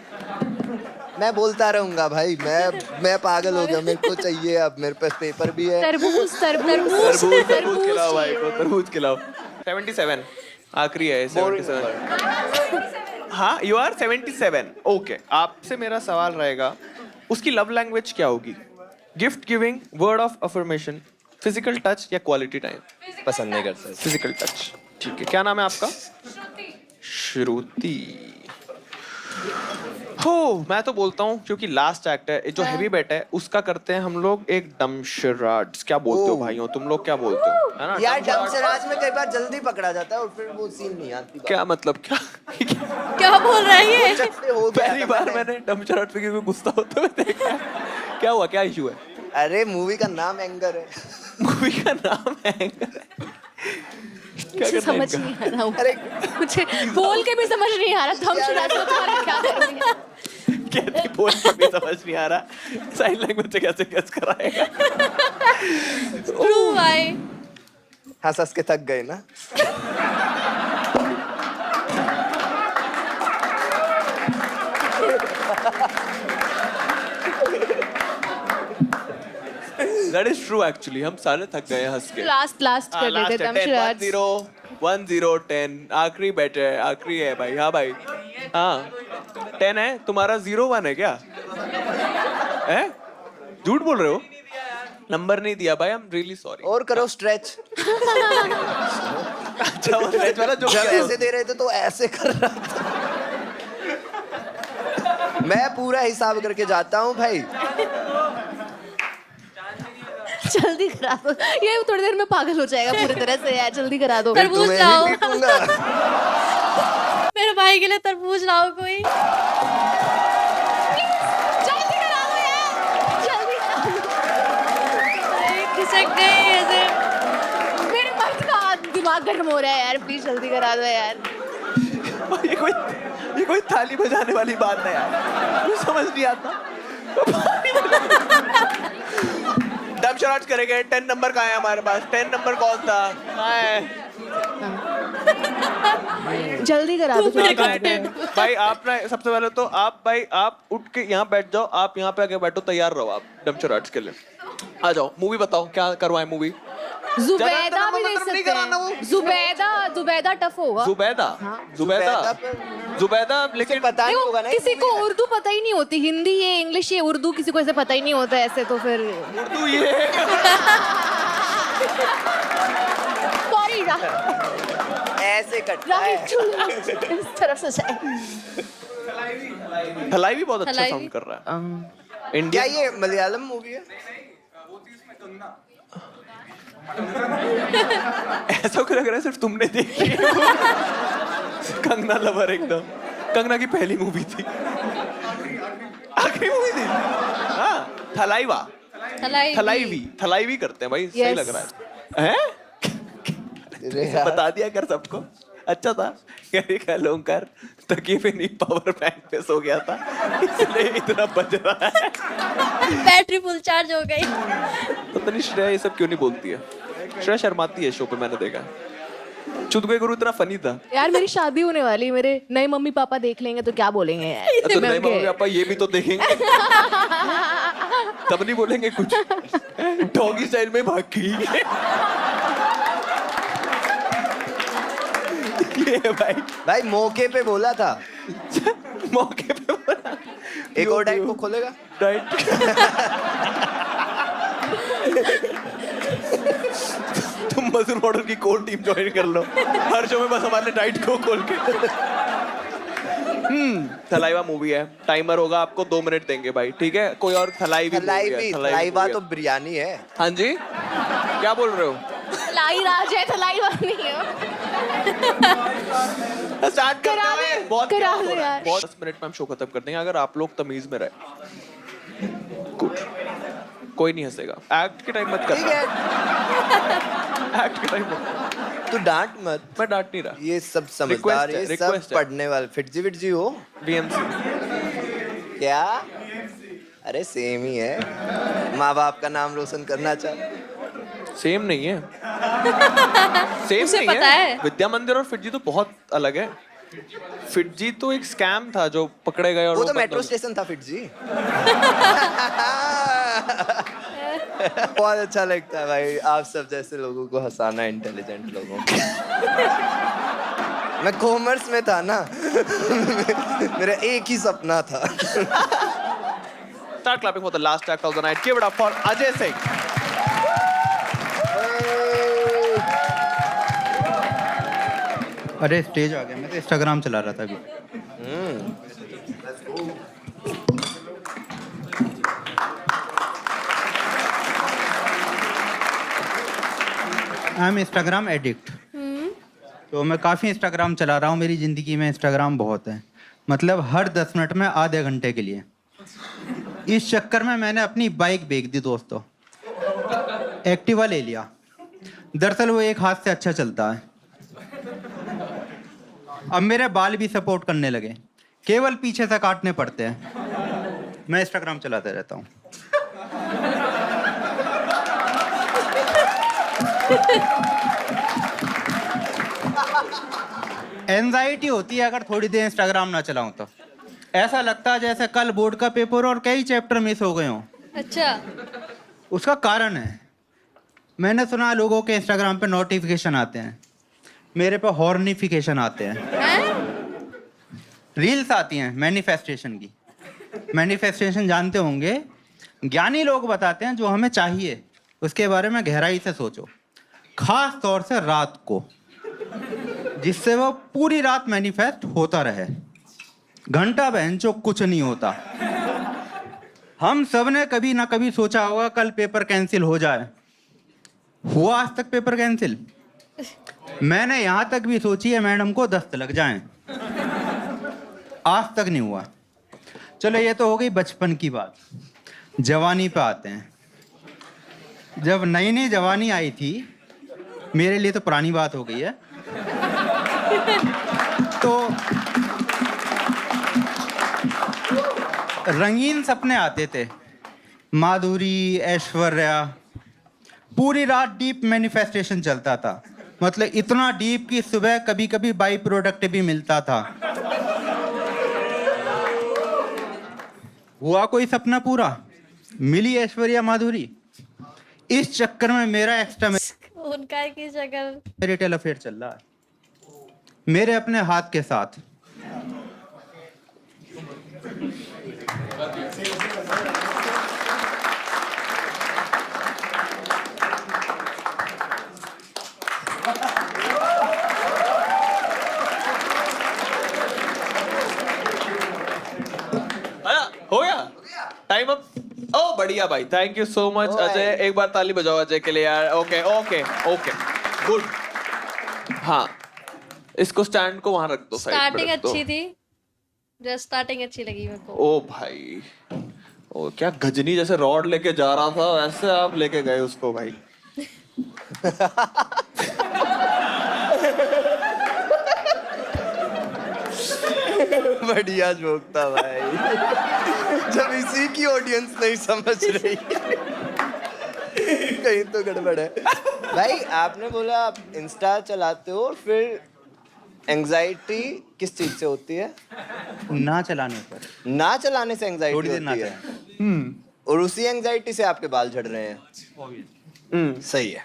मैं बोलता रहूंगा भाई, मैं पागल हो गया। मेरे को चाहिए, अब मेरे पास पेपर भी है। तरबूज तरबूज खिलाओ भाई को, तरबूज खिलाओ। 77 आखिरी है। 77। हाँ, यू आर 77। ओके, आपसे मेरा सवाल रहेगा, उसकी लव लैंग्वेज क्या होगी? Gift giving, word of affirmation, physical touch या क्वालिटी टाइम? पसंद नहीं करता। Physical touch. ठीक है, क्या नाम है आपका? श्रुति। हो, मैं तो बोलता हूँ क्योंकि लास्ट एक्ट है, जो हैवी बेट है उसका करते हैं हम लोग एक डमशराज। क्या बोलते हो भाइयों, तुम लोग क्या बोलते हो? है ना? यार डमशराज में कई बार जल्दी पकड़ा जाता है और फिर वो सीन नहीं आती। क्या मतलब? क्या क्या बोल रहा है ये? चट्टे हो गया पहली था बार मैंने डमशराज पे क्योंकि गुस्सा होते हुए देखा है। क्या हुआ, क्या इशू है? अरे मूवी का नाम एंगर है। मूवी का नाम है? क्या मुझे करना है समझ इनका? नहीं आ रहा हूँ। अरे मुझे बोल के भी समझ नहीं आ रहा। धमशराज को तुम्हारा क्या करेंगे? कहती बोल के भी समझ नहीं आ रहा, साइन लैंग्वेज से कैसे गेस कराएगा? ट्रू भाई। हंस हंस के थक गए ना। That is true actually, हम सारे थक गए हैं हंस के। लास्ट कर देते धमशराज। 10 आखिरी बैट है, आखिरी है भाई। हाँ भाई, हाँ 10 है तुम्हारा, 0-1 है क्या? है? झूठ बोल रहे हो? नंबर नहीं दिया भाई, आई एम रियली सॉरी। और करो स्ट्रेच। अच्छा, वो stretch वाला जो जब ऐसे दे रहे थे तो ऐसे कर रहा था। मैं पूरा हिसाब करके जाता हूँ भाई। जल्दी करा दो, ये थोड़ी देर में पागल हो जाएगा पूरी तरह से यार, जल्दी करा दो। तरबूज तुम्हें लाओ, नहीं पीटूंगा। मेरे भाई के लिए तरबूज लाओ कोई। जल्दी करा दो यार, जल्दी करा दो। भाई, खिसक गए ऐसे। मेरे मर्द का दिमाग गर्म हो रहा है यार, प्लीज जल्दी करा दो यार। ये कोई थाली बजाने वाली बात है यार, कुछ समझ नहीं आता। डब शराट्स करेंगे। 10 नंबर कहाँ है हमारे पास? 10 नंबर कौन था? कहाँ है? जल्दी करा दो, जल्दी करा दो। भाई आप ना सबसे पहले तो आप उठ के यहाँ बैठ जाओ। आप यहाँ पे आके बैठो, तैयार रहो आप डब शराट्स के लिए। आ जाओ, मूवी बताओ क्या करवाएं मूवी? जुबैदा भी देख नहीं सकते कराना वो। हैं। जुबैदा टफ होगा। जुबैदा लेकिन पता नहीं होगा ना किसी को उर्दू पता ही नहीं होती, हिंदी ये इंग्लिश ये उर्दू किसी को ऐसे पता ही नहीं होता ऐसे, तो फिर उर्दू ये सॉरी ऐसे कटता है। इस तरफ से जाए। थलाई भी बहुत अच्छा थलाई साउंड भी। कर रहा है। क्या इंडिया ये मलयालम मूवी है? ऐसा क्यों लग रहा है सिर्फ तुमने देखी है? कंगना लवर एकदम। कंगना की पहली मूवी थी, आखिरी मूवी थी। हाँ, थलाईवी करते हैं भाई, सही Yes. लग रहा है। हैं? अरे यार। बता दिया कर सबको। अच्छा था कल ओंकार तकिए पे नहीं पावर बैंक पे सो गया था, इसलिए इतना बज रहा है। बैटरी फुल चार्ज हो गई। पता नहीं श्रेया ये सब क्यों नहीं बोलती है। श्रेया शर्माती है शो पे, मैंने देखा। चुदकुए गुरु इतना फनी था। यार मेरी शादी होने वाली, मेरे नए मम्मी पापा देख लेंगे तो क्या बोलेंगे यार। तो मैं नहीं उनके- मम्मी पापा ये भी तो देखेंगे, तब नहीं बोलेंगे कुछ। डॉगी स्टाइल में भाग गई ये है भाई मौके पे बोला था। मौके पे बोला। एक और डाइट को खोलेगा। डाइट तुम मजदूर मॉडल की कोर टीम ज्वाइन कर लो, हर शो में बस हमारे डाइट को खोल के। थलाईवा मूवी है, टाइमर होगा, आपको 2 मिनट देंगे भाई, ठीक है? कोई और थलाईवा तो बिरयानी है। हाँ जी, क्या बोल रहे हो? लाई राज है, थलाई बात नहीं है। स्टार्ट करते करा हैं। दे, बहुत करा दे यार। 10 मिनट में हम शो खत्म कर देंगे अगर आप लोग तमीज में रहे। गुड, कोई नहीं हंसेगा। एक्ट के टाइम मत ठीक करना, है, एक्ट के टाइम मत। तू डांट मत। मैं डांट नहीं रहा। ये सब समझदार, ये सब request है। पढ़ने वाले। फिटजी हो बीएमसी क्या? अरे सेम ही है, माँ बाप का नाम रोशन करना चाह। सेम नहीं है। सेम उसे नहीं पता है। विद्या मंदिर और फिटजी तो बहुत अलग है। फिटजी तो एक स्कैम था जो पकड़े गए और वो तो बंद मेट्रो हो गए। स्टेशन था फिटजी। बहुत अच्छा लगता है भाई आप सब जैसे लोगों को हंसाना, इंटेलिजेंट लोगों को। मैं कॉमर्स में था ना। मेरा एक ही सपना था। Start clapping for the last act of the night. Give it up for Ajay Singh. अरे स्टेज आ गया, मैं तो इंस्टाग्राम चला रहा था अभी। I am Instagram addict. तो मैं काफ़ी इंस्टाग्राम चला रहा हूँ, मेरी ज़िंदगी में इंस्टाग्राम बहुत है, मतलब हर 10 मिनट में आधे घंटे के लिए। इस चक्कर में मैंने अपनी बाइक बेच दी दोस्तों, एक्टिवा ले लिया। दरअसल वो एक हाथ से अच्छा चलता है। अब मेरे बाल भी सपोर्ट करने लगे, केवल पीछे से काटने पड़ते हैं। मैं इंस्टाग्राम चलाते रहता हूँ। एंजाइटी होती है अगर थोड़ी देर इंस्टाग्राम ना चलाऊं तो। ऐसा लगता है जैसे कल बोर्ड का पेपर और कई चैप्टर मिस हो गए हों। अच्छा, उसका कारण है, मैंने सुना लोगों के इंस्टाग्राम पे नोटिफिकेशन आते हैं, मेरे पे हॉर्निफिकेशन आते हैं। रील्स आती हैं मैनिफेस्टेशन की। मैनिफेस्टेशन जानते होंगे, ज्ञानी लोग बताते हैं जो हमें चाहिए उसके बारे में गहराई से सोचो, खास तौर से रात को, जिससे वो पूरी रात मैनिफेस्ट होता रहे। घंटा बहनचो कुछ नहीं होता। हम सब ने कभी ना कभी सोचा होगा कल पेपर कैंसिल हो जाए हुआ आज तक पेपर कैंसिल? मैंने यहाँ तक भी सोची है मैडम को दस्त लग जाएं, आज तक नहीं हुआ। चलो ये तो हो गई बचपन की बात। जवानी पे आते हैं। जब नई नई जवानी आई थी, मेरे लिए तो पुरानी बात हो गई है, तो रंगीन सपने आते थे। माधुरी, ऐश्वर्या, पूरी रात डीप मैनिफेस्टेशन चलता था। मतलब इतना डीप कि सुबह कभी कभी बाई प्रोडक्ट भी मिलता था। हुआ कोई सपना पूरा? मिली ऐश्वर्या, माधुरी। इस चक्कर में मेरा एक्स्ट्रा उनका की शक्ल। मैरिटल अफेयर चल रहा है मेरे अपने हाथ के साथ। हो गया टाइम अप। ओ बढ़िया भाई, thank you so much Ajay. एक बार ताली बजाओ अजय के लिए यार। Okay okay okay good. हाँ इसको स्टैंड को वहां रख दो, साइड पे स्टार्टिंग रख दो। अच्छी थी, जस्ट स्टार्टिंग अच्छी लगी मेरे को। ओ भाई, ओ क्या गजनी जैसे रॉड लेके जा रहा था वैसे आप लेके गए उसको भाई। बढ़िया जोक था भाई। जब इसी की ऑडियंस नहीं समझ रही कहीं तो गड़बड़ है। भाई आपने बोला आप इंस्टा चलाते हो, फिर एंजाइटी किस चीज से होती है? ना चलाने पर। ना चलाने से थोड़ी एंजाइटी देर ना होती है। और उसी एंजाइटी से आपके बाल झड़ रहे हैं। सही है,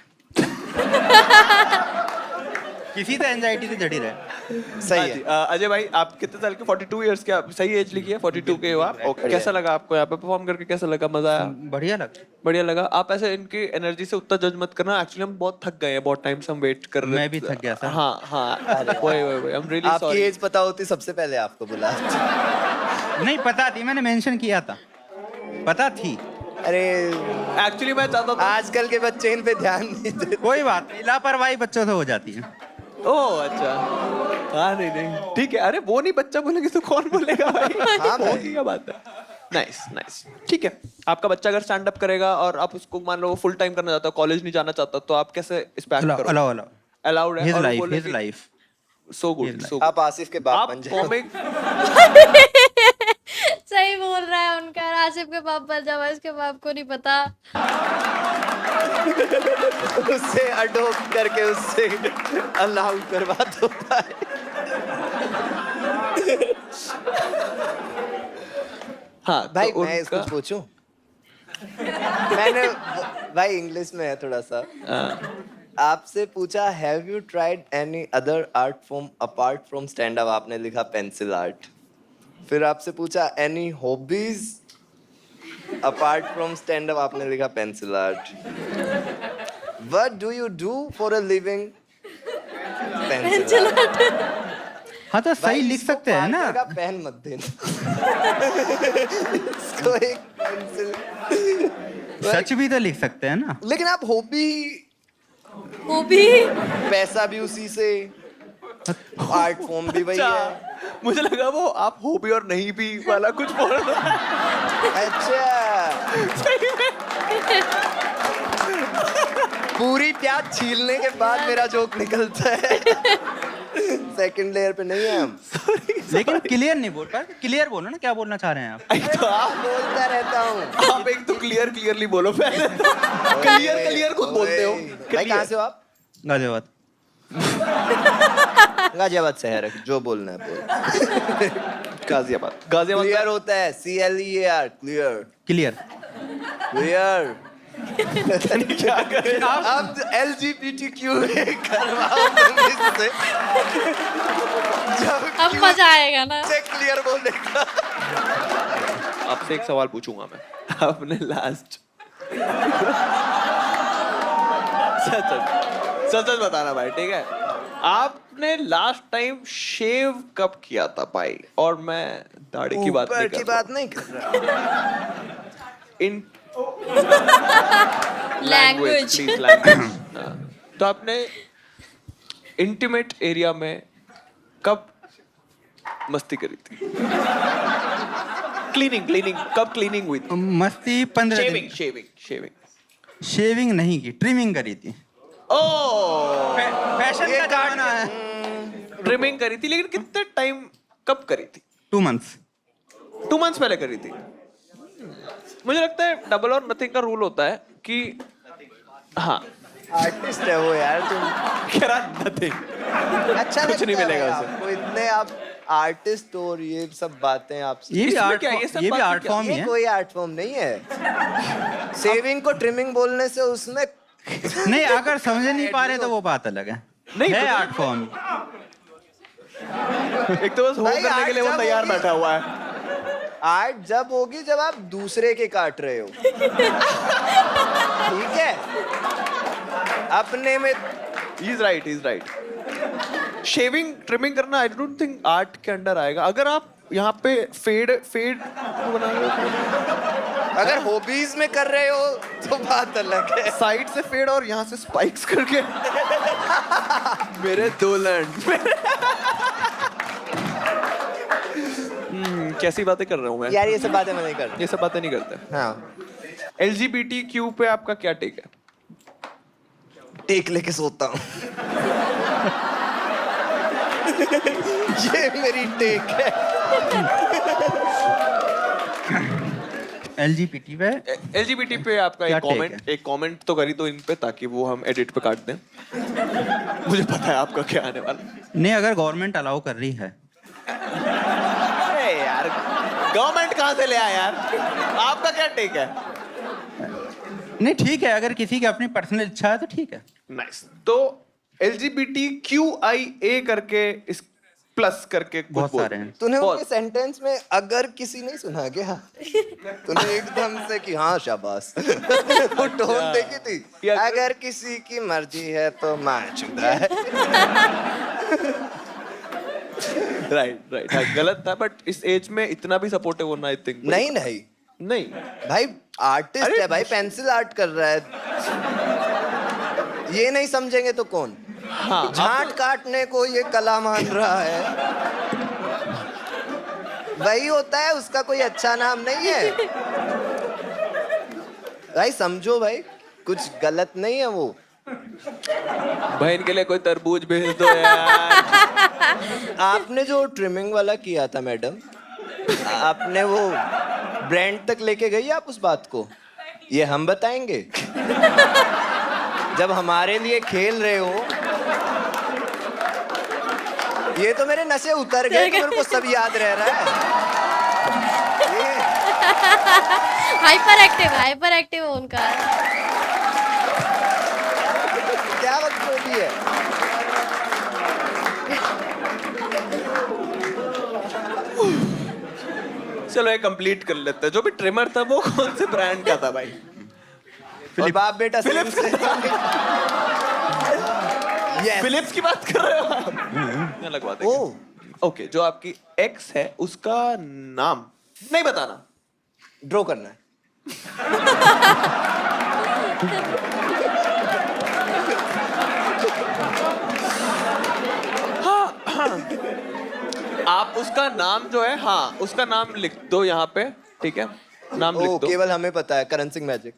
किसी तो एंजाइटी से जड़ी रहे। सही है। अजय भाई आप कितने साल के? 42 इयर्स के, आप सही एज लिखी है 42 के हो आप। ओके, कैसा लगा आपको यहाँ पे परफॉर्म करके? कैसा लगा? मजा आया? बढ़िया लगा। बढ़िया लगा। आप ऐसे इनकी एनर्जी से उतना जज मत करना। एक्चुअली हम बहुत थक गए हैं, बहुत टाइम से हम वेट कर रहे। मैं भी थक गया था। हाँ हाँ वही वही आई एम रियली आपकी सॉरी। एज पता होती सबसे पहले आपको बुला। नहीं पता थी, मैंने मेंशन किया था, पता थी। अरे एक्चुअली मैं चाहता था। आजकल के बच्चे इन पे ध्यान नहीं देते। कोई बात नहीं, लापरवाही बच्चों से हो जाती है। ओह अच्छा, हाँ नहीं नहीं ठीक है। अरे वो नहीं बच्चा बोलेंगे तो कौन बोलेगा भाई? हाँ भाई। होगी क्या बात है। नाइस नाइस ठीक है। आपका बच्चा अगर स्टैंड अप करेगा और आप उसको मान लो फुल टाइम करना चाहता हो, कॉलेज नहीं जाना चाहता, तो आप कैसे इस पे एक्ट करोगे? अलाउ अलाउ अलाउड है? हिज और वो लाइफ, बोले हिज कि- लाइफ। सो गुड His सो आप आसिफ के बाप आप बन जाओ। कॉमिक सही बोल रहा है उनका। आसिफ के बाप बन जाओ, इसके बाप को नहीं पता। उससे अडोप्ट करके उससे अलाउ करवा दो भाई। हाँ भाई तो मैं इसको उनका- पूछूं? मैंने भाई इंग्लिश में है थोड़ा सा। आपसे पूछा have you tried any other art form apart from stand up, आपने लिखा पेंसिल आर्ट। फिर आपसे पूछा any hobbies apart from stand up, आपने लिखा pencil art. What do you do for a living? Pencil art. हाँ तो सही लिख सकते हैं ना। पेन मत देना। इसको एक पेंसिल। सच भी तो लिख सकते हैं ना। लेकिन आप हॉबी, वो भी पैसा भी उसी से, आर्ट फॉर्म भी वही है। अच्छा मुझे लगा वो आप हो भी और नहीं भी वाला कुछ बोल रहा है। अच्छा पूरी प्याज छीलने के बाद मेरा जोक निकलता है। सेकंड लेयर पे नहीं है हम। लेकिन क्लियर नहीं बोल पाए। क्लियर बोलो ना, क्या बोलना चाह रहे हैं आप? एक तो आप बोलता रहता हूँ। आप एक तो क्लियरली बोलो पहले। क्लियर खुद बोलते हो। भाई कहाँ से हो आप? गाजियाबाद। गाजियाबाद शहर है, जो बोलना है बोल। गाजियाबाद क्लियर होता है, CLEAR, क्लियर क्लियर। क्लियर। क्या करें? अब LGBTQ करवाओ तुम इससे। जब अब मजा आएगा ना। से क्लियर बोलेगा। आपसे एक सवाल पूछूंगा मैं। आपने लास्ट सच बताना भाई, ठीक है? आपने लास्ट टाइम शेव कब किया था भाई? और मैं दाढ़ी की बात ऊपर नहीं की कर बात नहीं कर रहा। इन लैंग्वेज प्लीज लैंग्वेज तो आपने इंटीमेट एरिया में कब मस्ती करी थी? क्लीनिंग कब क्लीनिंग हुई थी? मस्ती 15 दिन। शेविंग शेविंग नहीं की, ट्रिमिंग करी थी। ओह, फैशन ये का जमाना है। ट्रिमिंग करी थी, लेकिन कितने टाइम कब करी थी? 2 मंथ्स। 2 मंथ्स पहले करी थी। मुझे लगता है डबल और नथिंग का रूल होता है कि हाँ, आर्टिस्ट है वो यार तुम। कह रहा नथिंग, अच्छा कुछ नहीं लगता है मिलेगा भाई उसे। आपको, इतने आप आर्टिस्ट और ये सब बातें आपसे। ये भी इसमें आर्ट क्या है? ये सब ये भी बातें आर्ट क्या? फॉर्म ही ये है। कोई आर्ट फॉर्म नहीं है। सेविंग को ट्रिमिंग बोलने से उसमें नहीं, अगर समझ नहीं पा रहे तो वो बात अलग है। नहीं, है तो- आर्ट फॉर्म। एक तो बस हो भाई, करने के लिए वो आज तैयार जब बैठा हुआ है। आर्ट जब होगी जब आप दूसरे के काट रहे हो। ठीक है, अपने में He's right. शेविंग ट्रिमिंग करना आई डोंट थिंक आर्ट के अंडर आएगा। अगर आप यहाँ पे फेड बना रहे हो, अगर हॉबीज में कर रहे हो तो बात अलग है। साइड से फेड और यहाँ से स्पाइक्स करके मेरे दुल्हन कैसी बातें कर रहा हूँ मैं? यार ये सब बातें मैं नहीं कर ये सब बातें नहीं करते। हाँ, LGBTQ पे आपका क्या टेक है? टेक लेके सोता हूँ। ये मेरी टेक है। LGBT पे LGBT पे आपका क्या एक take कमेंट, एक कमेंट तो करी दो इन पे, ताकि वो हम एडिट पे काट दें। मुझे पता है आपका क्या आने वाला। नहीं, अगर गवर्नमेंट अलाउ कर रही है। अरे यार, गवर्नमेंट कहाँ से ले आया यार? आपका क्या टेक है? नहीं, ठीक है, अगर किसी की अपनी पर्सनल इच्छा है तो ठीक है। नाइस। तो LGBTQIA करके इस प्लस करके कुछ बहुत बोल। सारे हैं। तूने बहुत। उनके सेंटेंस में अगर किसी नहीं सुना क्या? तूने एकदम से कि हाँ शाबाश। वो टोन देखी थी। या- अगर किसी की मर्जी है तो माचुदा है। राइट हाँ, गलत था, बट इस एज में इतना भी सपोर्टिव होना आई थिंक नहीं नहीं नहीं। भाई, आर्टिस्ट अरे- है भाई, पेंसिल आर्ट कर रहा है। ये नहीं समझेंगे तो कौन? हाँ, झाट काटने को ये कला मान रहा है। वही होता है, उसका कोई अच्छा नाम नहीं है। भाई समझो भाई, कुछ गलत नहीं है वो। बहन के लिए कोई तरबूज भेज दो यार। आपने जो ट्रिमिंग वाला किया था मैडम, आपने वो ब्रांड तक लेके गई आप उस बात को? ये हम बताएंगे जब हमारे लिए खेल रहे हो। ये तो मेरे नशे उतर गए, तो मेरे को सब याद रह रहा है। ये हाइपर एक्टिव उनका। क्या वक्त होती है? चलो ये कंप्लीट कर लेते हैं। जो भी ट्रिमर था वो कौन से ब्रांड का था भाई? और बाप बेटा सेम से। Yes. फिलिप्स की बात कर रहे हो आप? मैं लगवा देंगे। ओ, ओके, जो आपकी एक्स है उसका नाम नहीं बताना। ड्रॉ करना है। आप उसका नाम जो है, हाँ उसका नाम लिख दो यहाँ पे, ठीक है? नाम लिख ओ, दो। केवल हमें पता है, करण सिंह मैजिक।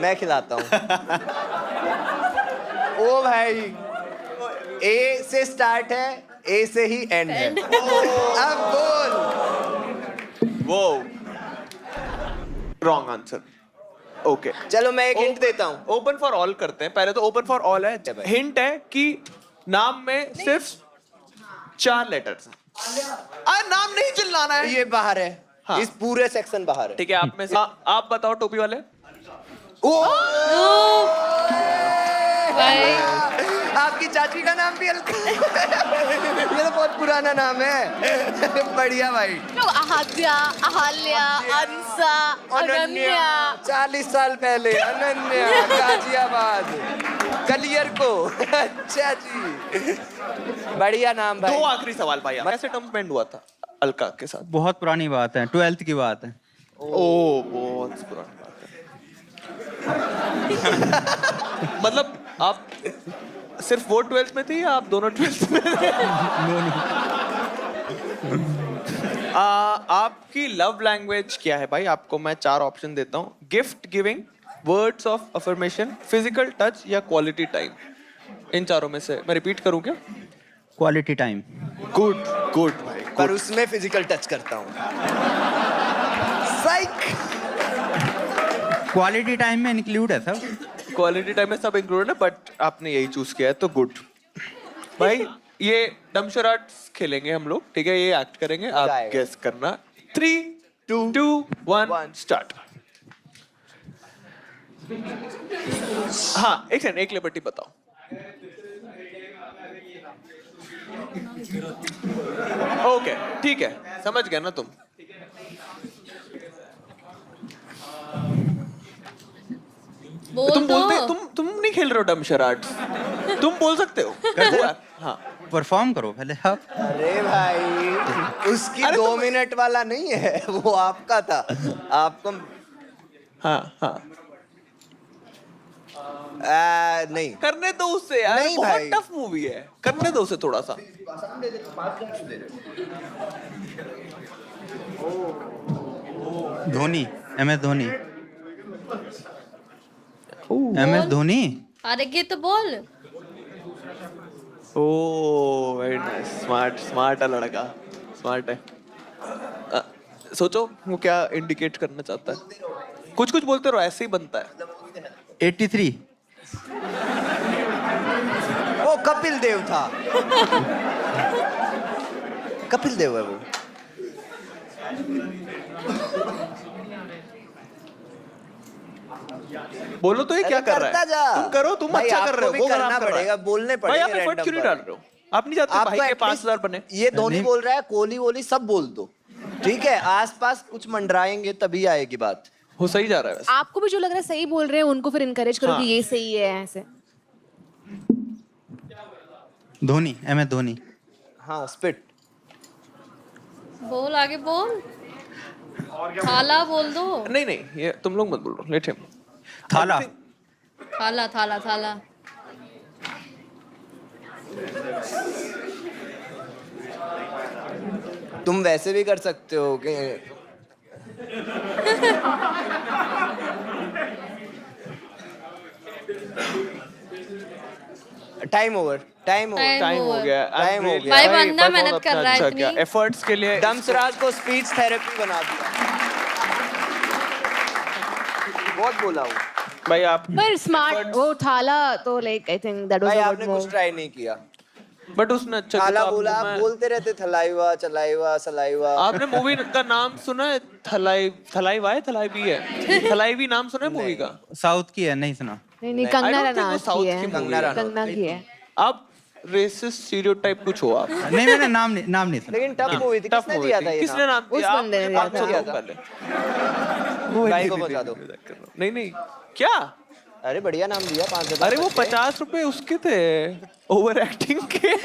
मैं खिलाता हूँ। ओ भाई, ए से स्टार्ट है, ए से ही एंड है। अब बोल। वो रॉन्ग आंसर। ओके, चलो मैं एक हिंट देता हूँ। ओपन फॉर ऑल करते हैं। पहले तो ओपन फॉर ऑल है। भाई। हिंट है कि नाम में सिर्फ 4 लेटर्स हैं। नाम नहीं चिल्लाना है। ये बाहर है। हाँ। इस पूरे सेक्शन बाहर है। ठीक है, आप में से आप बताओ टोपी वाले। ओ! भाई आपकी चाची का नाम भी हल्का। ये तो बहुत पुराना नाम है। बढ़िया भाई। आहाद्या, अहाल्या, अंसा, अनन्या। 40 साल पहले अनन्या, गाजियाबाद, कलियर को। अच्छा जी, बढ़िया नाम भाई। 2 आखिरी सवाल भाई, कैसे टर्म स्पेंड हुआ था अलका के साथ? बहुत पुरानी बात है, 12th की बात है। ओ बहुत पुरानी बात है। मतलब आप सिर्फ वो 12th में थे या आप दोनों 12th में थे? आपकी लव लैंग्वेज क्या है भाई? आपको मैं 4 ऑप्शन देता हूँ। Gift giving, words of affirmation, physical touch या क्वालिटी टाइम। इन चारों में से मैं रिपीट करूँ क्या? Quality time. गुड गुड भाई। पर उसमें फिजिकल टच करता हूँ। साइक। क्वालिटी टाइम में इंक्लूड है सब। क्वालिटी टाइम में सब इंक्लूडेड है, बट आपने यही चूज किया है तो गुड भाई। ये डम शराट्स खेलेंगे हम लोग, ठीक है? ये एक्ट करेंगे, आप जाएगा। गेस करना। 3 2 1 स्टार्ट। हाँ एक सेकंड, एक लिबर्टी बताओ। ओके ठीक है, समझ गया ना तुम? बोल तुम दो। बोलते, तुम नहीं खेल रहे हो डम शराट्स? तुम बोल सकते हो। हाँ परफॉर्म करो पहले आप। अरे भाई उसकी अरे 2 मिनट वाला नहीं है, वो आपका था। आपको हाँ हाँ नहीं करने दो उससे यार, नहीं बहुत भाई। टफ मूवी है, करने दो उसे थोड़ा सा। धोनी, MS धोनी। MS धोनी। अरे ये तो बोल। Oh very nice, smart smart है लड़का, स्मार्ट है। सोचो वो क्या इंडिकेट करना चाहता है। कुछ कुछ बोलते रहो, ऐसे ही बनता है। 83। वो कपिल देव था। कपिल देव है वो। बोलो तो ये क्या कर रहा करता है? जा। तुम करो, तुम भाई, अच्छा कर आपको रहे हो, भी वो करना खराब कर रहा है। पड़ेगा, बोलने भाई आप पड़ेंगे एफर्ट क्यों नहीं डाल रहे हो? आप नहीं चाहते भाई के 5,000 बने? ये धोनी नहीं। बोल रहा है, कोहली वोली सब बोल दो, ठीक है? आसपास कुछ मंडराएंगे तभी आएगी बात। हो सही जा रहा है वैसे। आपको भी जो लग रहा है सही बोल रहे हैं उनको फिर इनकरेज करो हाँ। कि ये सही है ऐसे। धोनी, MS धोनी। हाँ स्पिट। बोल आगे बोल। थाला बोल दो। नहीं नहीं, ये तुम लोग मत बोलो, लेट हिम। थाला। थाला थाला थाला। तुम वैसे भी कर सकते हो कि time over, time over. Time हो गया। Time हो गया। भाई बंदा मेहनत कर रहा है इतनी। एफर्ट्स के लिए दमसराज को स्पीच थेरेपी बना दिया। बहुत बोला हूँ भाई आप, पर स्मार्ट वो थाला तो लाइक आई थिंक दैट भाई, वाज आपने कुछ ट्राई नहीं किया। बट उसने अच्छा थाला किया। बोला, आप बोलते रहते थलाईवा चलाईवा सलाईवा। आपने मूवी का नाम सुना है? थलाईवा है, थलाईवी है? थलाईवी नाम सुना है मूवी का? साउथ की है, नहीं सुना। नहीं I कंगना don't think वो रनौत साउथ की की है। movie है। कंगना की है। आप रेसिस्ट स्टीरियोटाइप कुछ हो आप। नहीं मैंने नाम नहीं सुना। लेकिन टफ मूवी थी, टफ किसने मूवी दिया थी। था ये किसने नाम उस दिया? बंदे ने आप दिया था। बताओ पहले। गाय को बचा दो। नहीं नहीं क्या? अरे बढ़िया नाम दिया, 5,000। अरे वो 50 रुपए उसके थे, ओवर एक्टिंग के।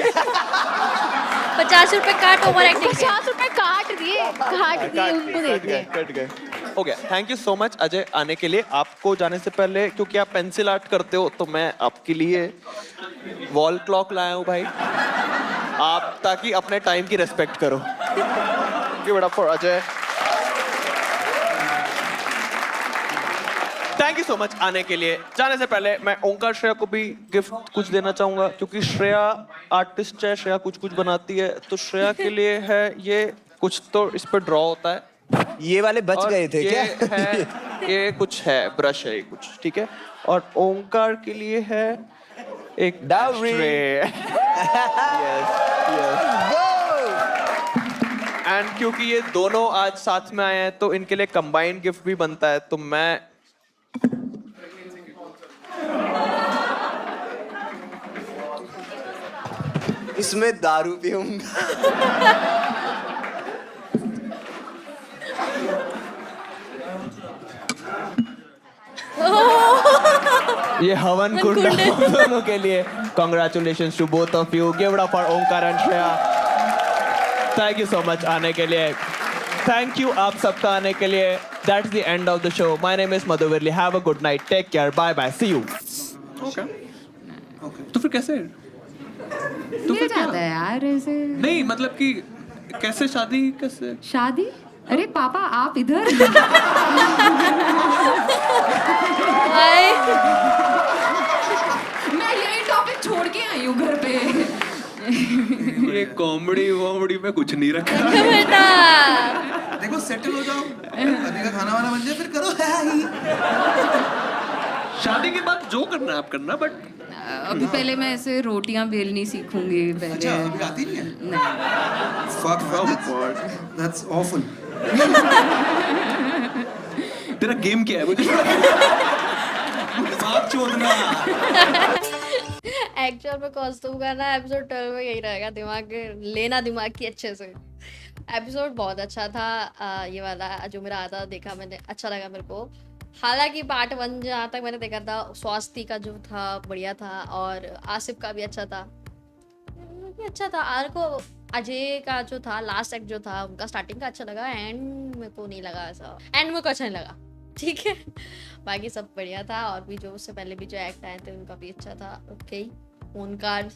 50 रुपए काट ओवर एक्टिंग के। 50 रुपए काट दिए उनको दे दिए। कट गए। हो गया। Thank you so much Ajay आने के लिए। आपको जाने से पहले, क्योंकि आप पेंसिल आर्ट करते हो, तो मैं आपके लिए वॉल क्लॉक लाया हूँ भाई, आप ताकि अपने टाइम की रेस्पेक्ट करो। Give it up for Ajay. Thank you so much आने के लिए। जाने से पहले मैं ओंकार श्रेया को भी गिफ्ट कुछ देना चाहूंगा, क्योंकि श्रेया आर्टिस्ट है, श्रेया कुछ कुछ बनाती है, तो श्रेया के लिए है ये कुछ, तो इस पर ड्रॉ होता है। ये वाले बच और गए थे ये क्या? है, ये कुछ है, ब्रश है ये कुछ, ठीक है? और ओंकार के लिए है एक Dowry. एंड क्योंकि ये दोनों आज साथ में आए हैं, तो इनके लिए कंबाइंड गिफ्ट भी बनता है, तो मैं इसमें दारू पीऊंगा। ये हवन कुंड हम दोनों के लिए। Congratulations to both of you. Give it up for Omkar and Shreya. Thank you so much आने के लिए। थैंक यू आप सबका आने के लिए। that's the end of the show. My name is Madhu Virli. Have a good night. Take care. Bye bye. See you. Okay. तो फिर कैसे? तो ये जाता है यार ऐसे। नहीं मतलब कि कैसे शादी कैसे? शादी? अरे पापा आप इधर। मैं यही टॉपिक छोड़ के आई हूँ घर पे। ये कॉमेडी वॉमेडी में कुछ नहीं रखा। बेटा देखो सेटल हो जाओ, अभी का खाना वाना बन जाए फिर करो। शादी के बाद जो करना है आप करना, बट अभी पहले मैं ऐसे रोटियां बेलनी सीखूंगी पहले। अच्छा अभी आती नहीं है? नहीं। Fuck man, that's awful. तेरा गेम क्या है मुझे? बात चोदना। एक्चुअल में कॉस्ट्यूम का ना एपिसोड 12 में यही रहेगा, दिमाग लेना दिमाग की अच्छे से। एपिसोड बहुत अच्छा था। ये वाला जो मेरा आता देखा मैंने, अच्छा लगा मेरे को। हालांकि पार्ट 1 जहाँ तक मैंने देखा था, स्वास्थ्य का जो था बढ़िया था, और आसिफ का भी अच्छा था। ये अच्छा था। आर को अजय का जो था लास्ट एक्ट जो था उनका स्टार्टिंग का अच्छा लगा, एंड मेरे को नहीं लगा ऐसा, एंड मेरे को अच्छा नहीं लगा। ठीक है, बाकी सब बढ़िया था। और भी जो उससे पहले भी जो एक्ट आए थे उनका भी अच्छा था। ओके, ओनकार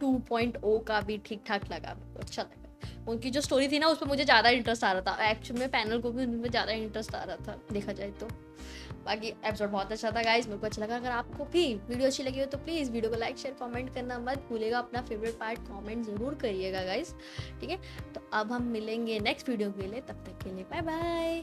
2.0 का भी ठीक ठाक लगा, मेरे को अच्छा लगा। उनकी जो स्टोरी थी ना उस पर मुझे ज़्यादा इंटरेस्ट आ रहा था, एक्चुअल में पैनल को भी उनमें ज़्यादा इंटरेस्ट आ रहा था देखा जाए तो। बाकी एपिसोड बहुत अच्छा था गाइस, मेरे को अच्छा लगा। अगर आपको भी वीडियो अच्छी लगी हो तो प्लीज़ वीडियो को लाइक शेयर कमेंट करना मत भूलिएगा। अपना फेवरेट पार्ट कमेंट ज़रूर करिएगा गाइस, ठीक है। तो अब हम मिलेंगे नेक्स्ट वीडियो के लिए, तब तक के लिए बाय बाय।